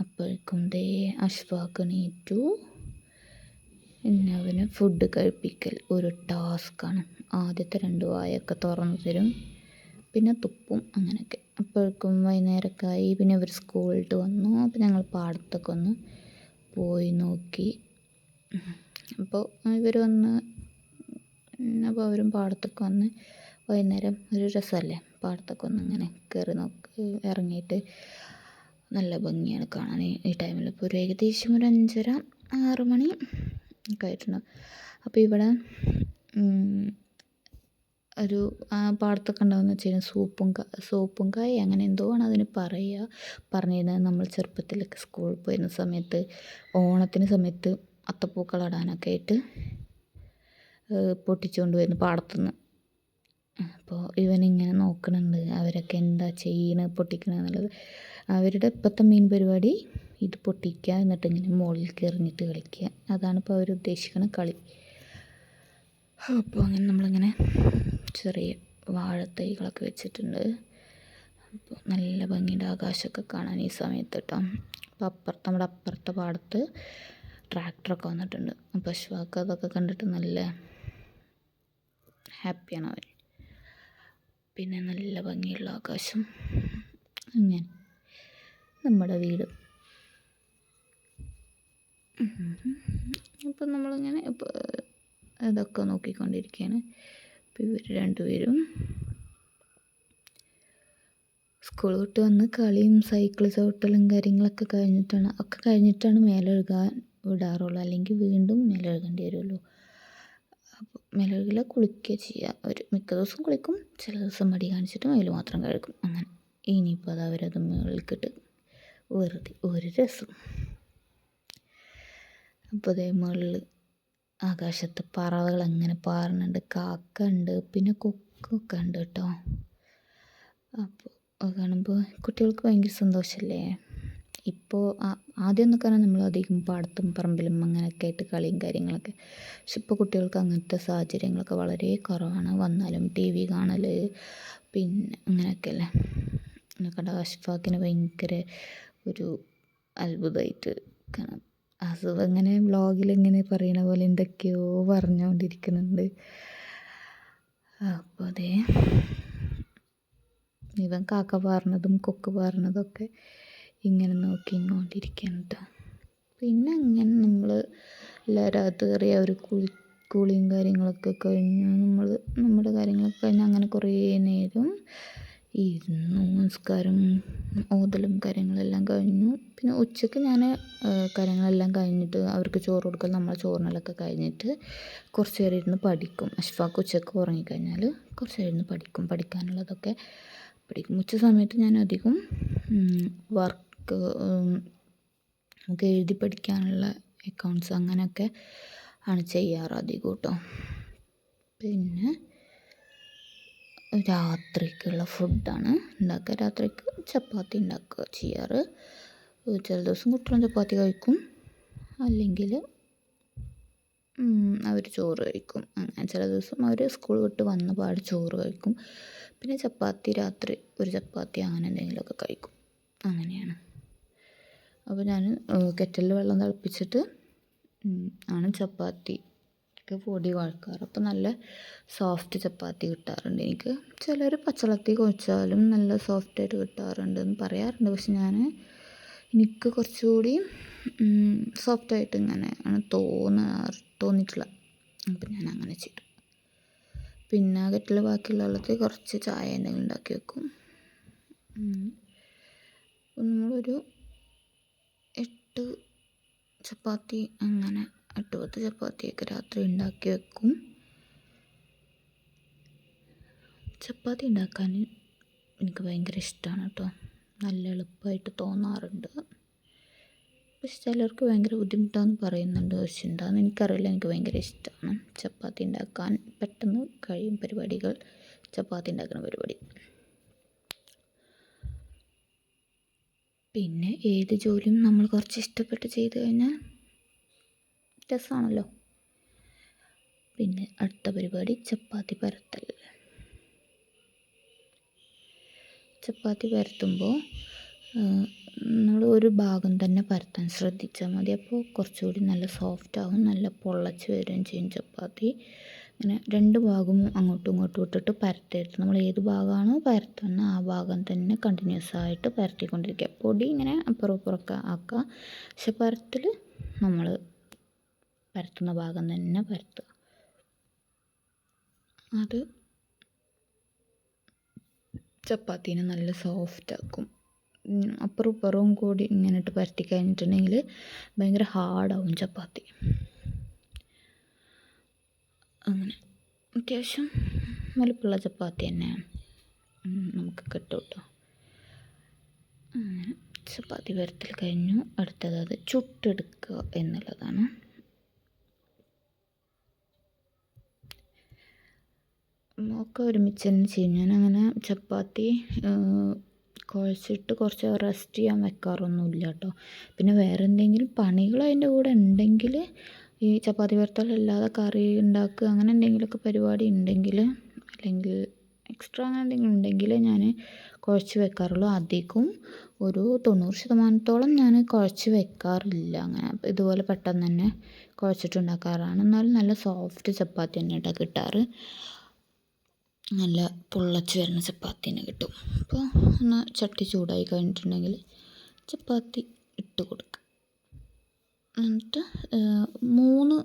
അപ്പോഴേക്കും അഷ്ഫാഖ് എണീറ്റു. പിന്നെ അവന് ഫുഡ് കഴിപ്പിക്കൽ ഒരു ടാസ്ക്കാണ്. ആദ്യത്തെ 2 വായൊക്കെ തുറന്നു തരും, പിന്നെ തുപ്പും, അങ്ങനെയൊക്കെ. അപ്പോഴേക്കും വൈകുന്നേരമൊക്കെ ആയി. പിന്നെ ഇവർ സ്കൂളിട്ട് വന്നു. അപ്പോൾ ഞങ്ങൾ പാടത്തൊക്കെ ഒന്ന് പോയി നോക്കി. അപ്പോൾ ഇവർ വന്ന് അപ്പോൾ അവരും പാടത്തൊക്കെ വന്ന് വൈകുന്നേരം ഒരു രസമല്ലേ പാടത്തൊക്കെ ഒന്ന് ഇങ്ങനെ കയറി ഇറങ്ങിയിട്ട് നല്ല ഭംഗിയാണ് കാണാൻ ഈ ടൈമിൽ. ഇപ്പോൾ ഒരു ഏകദേശം ഒരു 5:30-6 മണി ഒക്കെ ആയിട്ടുണ്ടാവും. അപ്പോൾ ഇവിടെ ഒരു പാടത്തൊക്കെ ഉണ്ടാകുന്ന വെച്ചാൽ സോപ്പും കായ അങ്ങനെ എന്തോ ആണ് അതിന് പറയുക. പറഞ്ഞിരുന്നത് നമ്മൾ ചെറുപ്പത്തിലൊക്കെ സ്കൂളിൽ പോയിരുന്ന സമയത്ത് ഓണത്തിന് സമയത്ത് അത്തപ്പൂക്കളമിടാനൊക്കെ ആയിട്ട് പൊട്ടിച്ചുകൊണ്ട് വരുന്നു പാടത്തുനിന്ന്. അപ്പോൾ ഇവനിങ്ങനെ നോക്കണുണ്ട് അവരൊക്കെ എന്താ ചെയ്യണത്, പൊട്ടിക്കണമെന്നുള്ളത്. അവരുടെ ഇപ്പോഴത്തെ മെയിൻ പരിപാടി ഇത് പൊട്ടിക്കുക, എന്നിട്ട് ഇങ്ങനെ മുകളിലേക്ക് എറിഞ്ഞിട്ട് കളിക്കുക. അതാണ് ഇപ്പോൾ അവർ ഉദ്ദേശിക്കുന്ന കളി. അപ്പോൾ അങ്ങനെ നമ്മളിങ്ങനെ ചെറിയ വാഴത്തൈകളൊക്കെ വെച്ചിട്ടുണ്ട്. അപ്പോൾ നല്ല ഭംഗിയുടെ ആകാശമൊക്കെ കാണാൻ ഈ സമയത്ത് കേട്ടോ. അപ്പോൾ നമ്മുടെ അപ്പുറത്തെ പാടത്ത് ട്രാക്ടറൊക്കെ വന്നിട്ടുണ്ട്. അപ്പോൾ അഷ്ഫാഖ് അതൊക്കെ കണ്ടിട്ട് നല്ല ഹാപ്പിയാണ് അവൻ. പിന്നെ നല്ല ഭംഗിയുള്ള ആകാശം. അങ്ങനെ നമ്മുടെ വീട്. അപ്പം നമ്മളിങ്ങനെ ഇതൊക്കെ നോക്കിക്കൊണ്ടിരിക്കുകയാണ്. അപ്പോൾ ഇവർ 2 പേരും സ്കൂൾ വിട്ട് വന്ന് കളിയും സൈക്കിൾ ചവിട്ടലും കാര്യങ്ങളൊക്കെ കഴിഞ്ഞിട്ടാണ് മേലെഴുകാൻ വിടാറുള്ളൂ. അല്ലെങ്കിൽ വീണ്ടും മേലെഴുകേണ്ടി വരുമല്ലോ. അപ്പോൾ മേലെഴുകില്ല, കുളിക്കുക ചെയ്യുക. മിക്ക ദിവസം കുളിക്കും, ചില ദിവസം മടി കാണിച്ചിട്ട് മേല് മാത്രം കഴുകും. അങ്ങനെ ഇനിയിപ്പോൾ അത് അവരത് മേളിക്കിട്ട് വെറുതെ ഒരു രസം. അപ്പോൾ അതേ മുകളിൽ ആകാശത്ത് പറവകൾ അങ്ങനെ പാറുന്നുണ്ട്, കാക്ക ഉണ്ട്, പിന്നെ കൊക്കൊക്കെ ഉണ്ട് കേട്ടോ. അപ്പോൾ അത് കാണുമ്പോൾ കുട്ടികൾക്ക് ഭയങ്കര സന്തോഷമല്ലേ. ഇപ്പോൾ ആദ്യം എന്നൊക്കെ പറഞ്ഞാൽ നമ്മൾ അധികം പാടത്തും പറമ്പിലും അങ്ങനെയൊക്കെ ആയിട്ട് കളിയും കാര്യങ്ങളൊക്കെ. പക്ഷെ ഇപ്പോൾ കുട്ടികൾക്ക് അങ്ങനത്തെ സാഹചര്യങ്ങളൊക്കെ വളരെ കുറവാണ്. വന്നാലും TV കാണൽ പിന്നെ അങ്ങനെയൊക്കെ അല്ലേ. കണ്ട അഷ്ഫാഖിന് ഭയങ്കര ഒരു അത്ഭുതമായിട്ട് കാണാം. അങ്ങനെ വ്ളോഗിൽ ഇങ്ങനെ പറയണ പോലെ എന്തൊക്കെയോ പറഞ്ഞുകൊണ്ടിരിക്കുന്നുണ്ട്. അപ്പോൾ ഇവൻ കാക്ക പാറുന്നതും കൊക്ക് പാറുന്നതൊക്കെ ഇങ്ങനെ നോക്കിക്കൊണ്ടിരിക്കുകയാണ് കേട്ടോ. പിന്നെ അങ്ങനെ നമ്മൾ എല്ലാവരും അകത്ത് കയറി അവർ കുളിയും കാര്യങ്ങളൊക്കെ കഴിഞ്ഞു. നമ്മുടെ കാര്യങ്ങളൊക്കെ കഴിഞ്ഞ് അങ്ങനെ കുറേ നേരം ഇരുന്നു. നമസ്കാരം ഓതലും കാര്യങ്ങളെല്ലാം കഴിഞ്ഞു. പിന്നെ ഉച്ചയ്ക്ക് ഞാൻ കാര്യങ്ങളെല്ലാം കഴിഞ്ഞിട്ട് അവർക്ക് ചോറ് കൊടുക്കൽ, നമ്മളെ ചോറിനലൊക്കെ കഴിഞ്ഞിട്ട് കുറച്ച് നേരം ഇരുന്ന് പഠിക്കും. അഷ്ഫാഖ് ഉച്ചയ്ക്ക് ഉറങ്ങിക്കഴിഞ്ഞാൽ കുറച്ച് നേരം ഇരുന്ന് പഠിക്കാനുള്ളതൊക്കെ പഠിക്കും. ഉച്ച സമയത്ത് ഞാൻ അധികം വർക്ക് നമുക്ക് എഴുതി പഠിക്കാനുള്ള അക്കൗണ്ട്സ് അങ്ങനെയൊക്കെ ആണ് ചെയ്യാറ് അധികം കേട്ടോ. പിന്നെ രാത്രിക്കുള്ള ഫുഡാണ് ഉണ്ടാക്കുക. രാത്രിക്ക് ചപ്പാത്തി ഉണ്ടാക്കുക ചെയ്യാറ്. ചില ദിവസം കുട്ടികളും ചപ്പാത്തി കഴിക്കും, അല്ലെങ്കിൽ അവർ ചോറ് കഴിക്കും. അങ്ങനെ ചില ദിവസം അവർ സ്കൂൾ വിട്ട് വന്ന പാട് ചോറ് കഴിക്കും. പിന്നെ ചപ്പാത്തി രാത്രി ഒരു ചപ്പാത്തി അങ്ങനെ എന്തെങ്കിലുമൊക്കെ കഴിക്കും. അങ്ങനെയാണ്. അപ്പോൾ ഞാൻ കെറ്റലിൽ വെള്ളം തിളപ്പിച്ചിട്ട് ആണ് ചപ്പാത്തിക്ക് പൊടി കുഴക്കാറ്. അപ്പോൾ നല്ല സോഫ്റ്റ് ചപ്പാത്തി കിട്ടാറുണ്ട് എനിക്ക്. ചിലർ പച്ചവെള്ളത്തിൽ കുഴച്ചാലും നല്ല സോഫ്റ്റായിട്ട് കിട്ടാറുണ്ട് എന്ന് പറയാറുണ്ട്. പക്ഷെ എനിക്ക് കുറച്ചുകൂടി സോഫ്റ്റായിട്ട് ഇങ്ങനെ ആണ് തോന്നിയിട്ടുള്ളത്. അപ്പം ഞാൻ അങ്ങനെ ചെയ്തു. പിന്നെ കെറ്റിൽ ബാക്കിയുള്ള വെള്ളത്തിൽ കുറച്ച് ചായ എന്തെങ്കിലും ഉണ്ടാക്കി വെക്കും. നമ്മളൊരു 8 ചപ്പാത്തി അങ്ങനെ 8-10 ചപ്പാത്തിയൊക്കെ രാത്രി ഉണ്ടാക്കി വെക്കും. ചപ്പാത്തി ഉണ്ടാക്കാൻ എനിക്ക് ഭയങ്കര ഇഷ്ടമാണ് കേട്ടോ. നല്ല എളുപ്പമായിട്ട് തോന്നാറുണ്ട്. പക്ഷെ ചിലർക്ക് ഭയങ്കര ബുദ്ധിമുട്ടാണെന്ന് പറയുന്നുണ്ട്. പക്ഷെ എന്താണെന്ന് എനിക്കറിയില്ല, എനിക്ക് ഭയങ്കര ഇഷ്ടമാണ് ചപ്പാത്തി ഉണ്ടാക്കാൻ. പെട്ടെന്ന് കഴിയും പരിപാടികൾ, ചപ്പാത്തി ഉണ്ടാക്കുന്ന പരിപാടി. പിന്നെ ഏത് ജോലിയും നമ്മൾ കുറച്ച് ഇഷ്ടപ്പെട്ട് ചെയ്ത് കഴിഞ്ഞാൽ രസമാണല്ലോ. പിന്നെ അടുത്ത പരിപാടി ചപ്പാത്തി പരത്തൽ. ചപ്പാത്തി പരത്തുമ്പോൾ നമ്മൾ ഒരു ഭാഗം തന്നെ പരത്താൻ ശ്രദ്ധിച്ചാൽ മതി. അപ്പോൾ കുറച്ചുകൂടി നല്ല സോഫ്റ്റ് ആവും, നല്ല പൊള്ളച്ച് വരികയും ചെയ്യും ചപ്പാത്തി. ഇങ്ങനെ 2 ഭാഗവും അങ്ങോട്ടും ഇങ്ങോട്ടും ഇട്ടിട്ട് പരത്തരുത്. നമ്മൾ ഏത് ഭാഗമാണോ പരത്തുന്നത് ആ ഭാഗം തന്നെ കണ്ടിന്യൂസ് ആയിട്ട് പരത്തിക്കൊണ്ടിരിക്കുക. പൊടി ഇങ്ങനെ അപ്പുറം ഇപ്പുറമൊക്കെ ആക്കുക. പക്ഷെ പരത്തൽ നമ്മൾ പരത്തുന്ന ഭാഗം തന്നെ പരത്തുക. അത് ചപ്പാത്തീനെ നല്ല സോഫ്റ്റാക്കും. അപ്പുറവും ഇപ്പുറവും കൂടി ഇങ്ങനെ ഇട്ട് പരത്തി കഴിഞ്ഞിട്ടുണ്ടെങ്കിൽ ഭയങ്കര ഹാർഡാവും ചപ്പാത്തി. അങ്ങനെ അത്യാവശ്യം വലിപ്പമുള്ള ചപ്പാത്തി തന്നെയാണ് നമുക്ക് കിട്ടും കേട്ടോ. അങ്ങനെ ചപ്പാത്തി പരത്തൽ കഴിഞ്ഞു. അടുത്തത് അത് ചുട്ടെടുക്കുക എന്നുള്ളതാണ്. ഒക്കെ ഒരുമിച്ച് തന്നെ ചെയ്യും. ഞാനങ്ങനെ ചപ്പാത്തി കുഴച്ചിട്ട് കുറച്ച് റെസ്റ്റ് ചെയ്യാൻ വെക്കാറൊന്നുമില്ല കേട്ടോ. പിന്നെ വേറെ എന്തെങ്കിലും പണികൾ അതിൻ്റെ കൂടെ ഉണ്ടെങ്കിൽ, ഈ ചപ്പാത്തി പരത്തലല്ലാതെ കറി ഉണ്ടാക്കുക അങ്ങനെ എന്തെങ്കിലുമൊക്കെ പരിപാടി ഉണ്ടെങ്കിൽ, അല്ലെങ്കിൽ എക്സ്ട്രാ അങ്ങനെ എന്തെങ്കിലും ഉണ്ടെങ്കിൽ ഞാൻ കുഴച്ച് വെക്കാറുള്ളൂ. അധികം ഒരു 90% ഞാൻ കുഴച്ച് വെക്കാറില്ല. അങ്ങനെ ഇതുപോലെ പെട്ടെന്ന് തന്നെ കുഴച്ചിട്ടുണ്ടാക്കാറാണ്. എന്നാലും നല്ല സോഫ്റ്റ് ചപ്പാത്തി തന്നെ കേട്ടോ കിട്ടാറ്. നല്ല പൊള്ളച്ച് വരുന്ന ചപ്പാത്തി തന്നെ കിട്ടും. അപ്പോൾ ഒന്ന് ചട്ടി ചൂടായി കഴിഞ്ഞിട്ടുണ്ടെങ്കിൽ ചപ്പാത്തി ഇട്ട് കൊടുക്കുക. എന്നിട്ട് 3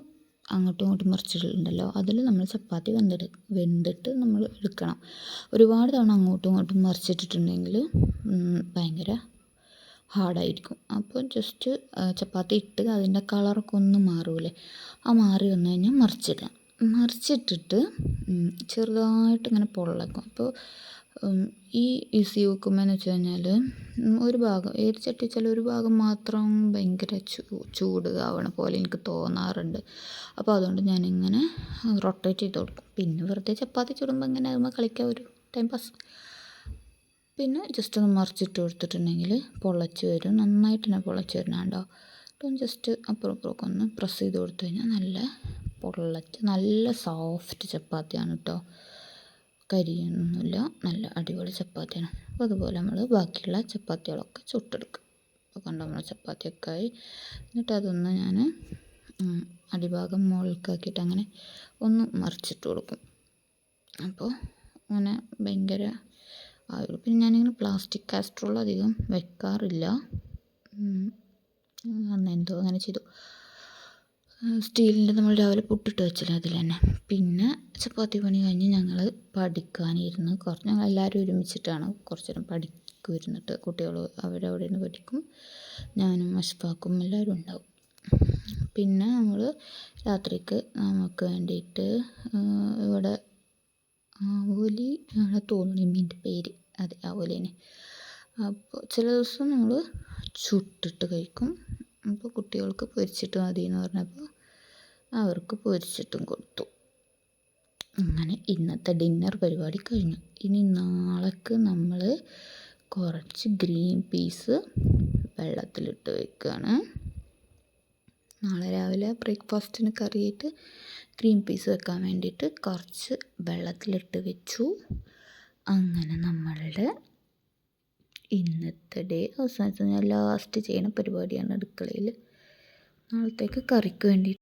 അങ്ങോട്ടും ഇങ്ങോട്ടും മറിച്ചിട്ടുണ്ടല്ലോ, അതിൽ നമ്മൾ ചപ്പാത്തി വെന്തിട്ട് നമ്മൾ എടുക്കണം. ഒരുപാട് തവണ അങ്ങോട്ടും ഇങ്ങോട്ടും മറിച്ചിട്ടിട്ടുണ്ടെങ്കിൽ ഭയങ്കര ഹാർഡായിരിക്കും. അപ്പോൾ ജസ്റ്റ് ചപ്പാത്തി ഇട്ട് അതിൻ്റെ കളറൊക്കെ ഒന്ന് മാറൂലേ, ആ മാറി വന്നു കഴിഞ്ഞാൽ മറിച്ചിട്ടിട്ട് ചെറുതായിട്ട് ഇങ്ങനെ പൊള്ളക്കും. അപ്പോൾ ഈ ഈസി വെക്കുമ്പോഴെന്ന് വെച്ച് കഴിഞ്ഞാൽ ഒരു ഭാഗം ഏത് ചട്ടി വെച്ചാലും ഒരു ഭാഗം മാത്രം ഭയങ്കര ചൂട് ആവണ പോലെ എനിക്ക് തോന്നാറുണ്ട്. അപ്പോൾ അതുകൊണ്ട് ഞാനിങ്ങനെ റൊട്ടേറ്റ് ചെയ്ത് കൊടുക്കും. പിന്നെ വെറുതെ ചപ്പാത്തി ചുടുമ്പോൾ ഇങ്ങനെ അതുമ്പോൾ കളിക്കാൻ ഒരു ടൈം പാസ്. പിന്നെ ജസ്റ്റ് ഒന്ന് മറിച്ചിട്ട് കൊടുത്തിട്ടുണ്ടെങ്കിൽ പൊള്ളച്ച് വരും. നന്നായിട്ട് തന്നെ പൊള്ളച്ച് വരുന്നുണ്ടോ. അപ്പം ജസ്റ്റ് അപ്പുറം ഇപ്പുറമൊക്കെ ഒന്ന് പ്രസ് ചെയ്ത് കൊടുത്തു കഴിഞ്ഞാൽ നല്ല പൊള്ളച്ച് നല്ല സോഫ്റ്റ് ചപ്പാത്തിയാണ് കേട്ടോ. കരിയൊന്നുമില്ല, നല്ല അടിപൊളി ചപ്പാത്തിയാണ്. അപ്പോൾ അതുപോലെ നമ്മൾ ബാക്കിയുള്ള ചപ്പാത്തികളൊക്കെ ചുട്ടെടുക്കും. അപ്പോൾ കണ്ടോ നമ്മൾ ചപ്പാത്തിയൊക്കെ ആയി. എന്നിട്ട് അതൊന്ന് ഞാൻ അടിഭാഗം മുകളിലേക്കാക്കിയിട്ട് അങ്ങനെ ഒന്ന് മറിച്ചിട്ട് കൊടുക്കും. അപ്പോൾ അങ്ങനെ ഭയങ്കര പിന്നെ ഞാനിങ്ങനെ പ്ലാസ്റ്റിക് കാസ്ട്രോൾ അധികം വെക്കാറില്ല. അന്നെന്തോ അങ്ങനെ ചെയ്തു. സ്റ്റീലിൻ്റെ നമ്മൾ രാവിലെ പുട്ടിട്ട് വെച്ചില്ല അതിൽ തന്നെ. പിന്നെ ചപ്പാത്തി പണി കഴിഞ്ഞ് ഞങ്ങൾ പഠിക്കാനിരുന്ന് ഞങ്ങളെല്ലാവരും ഒരുമിച്ചിട്ടാണ് കുറച്ച് നേരം പഠിക്കും ഇരുന്നിട്ട്. കുട്ടികൾ അവരവിടെ നിന്ന് പഠിക്കും, ഞാനും അഷ്ഫാക്കും എല്ലാവരും ഉണ്ടാവും. പിന്നെ നമ്മൾ രാത്രിക്ക് നമുക്ക് വേണ്ടിയിട്ട് ഇവിടെ ആവോലി ആണ് തോന്നുന്നു മീൻ്റെ പേര്, അതെ ആവോലിനെ. അപ്പോൾ ചില ദിവസം നമ്മൾ ചുട്ടിട്ട് കഴിക്കും. അപ്പോൾ കുട്ടികൾക്ക് പൊരിച്ചിട്ട് മതി എന്ന് പറഞ്ഞപ്പോൾ അവർക്ക് പൊരിച്ചിട്ടും കൊടുത്തു. അങ്ങനെ ഇന്നത്തെ ഡിന്നർ പരിപാടി കഴിഞ്ഞു. ഇനി നാളേക്ക് നമ്മൾ കുറച്ച് ഗ്രീൻ പീസ് വെള്ളത്തിലിട്ട് വയ്ക്കുകയാണ്. നാളെ രാവിലെ ബ്രേക്ക്ഫാസ്റ്റിന് കറിയായിട്ട് ഗ്രീൻ പീസ് വെക്കാൻ വേണ്ടിയിട്ട് കുറച്ച് വെള്ളത്തിലിട്ട് വെച്ചു. അങ്ങനെ നമ്മളുടെ ഇന്നത്തെ ഡേ അവസാനിച്ചു. ഞാൻ ലാസ്റ്റ് ചെയ്യുന്ന പരിപാടിയാണ് അടുക്കളയിൽ. നാളത്തേക്ക് കറിക്ക് വേണ്ടി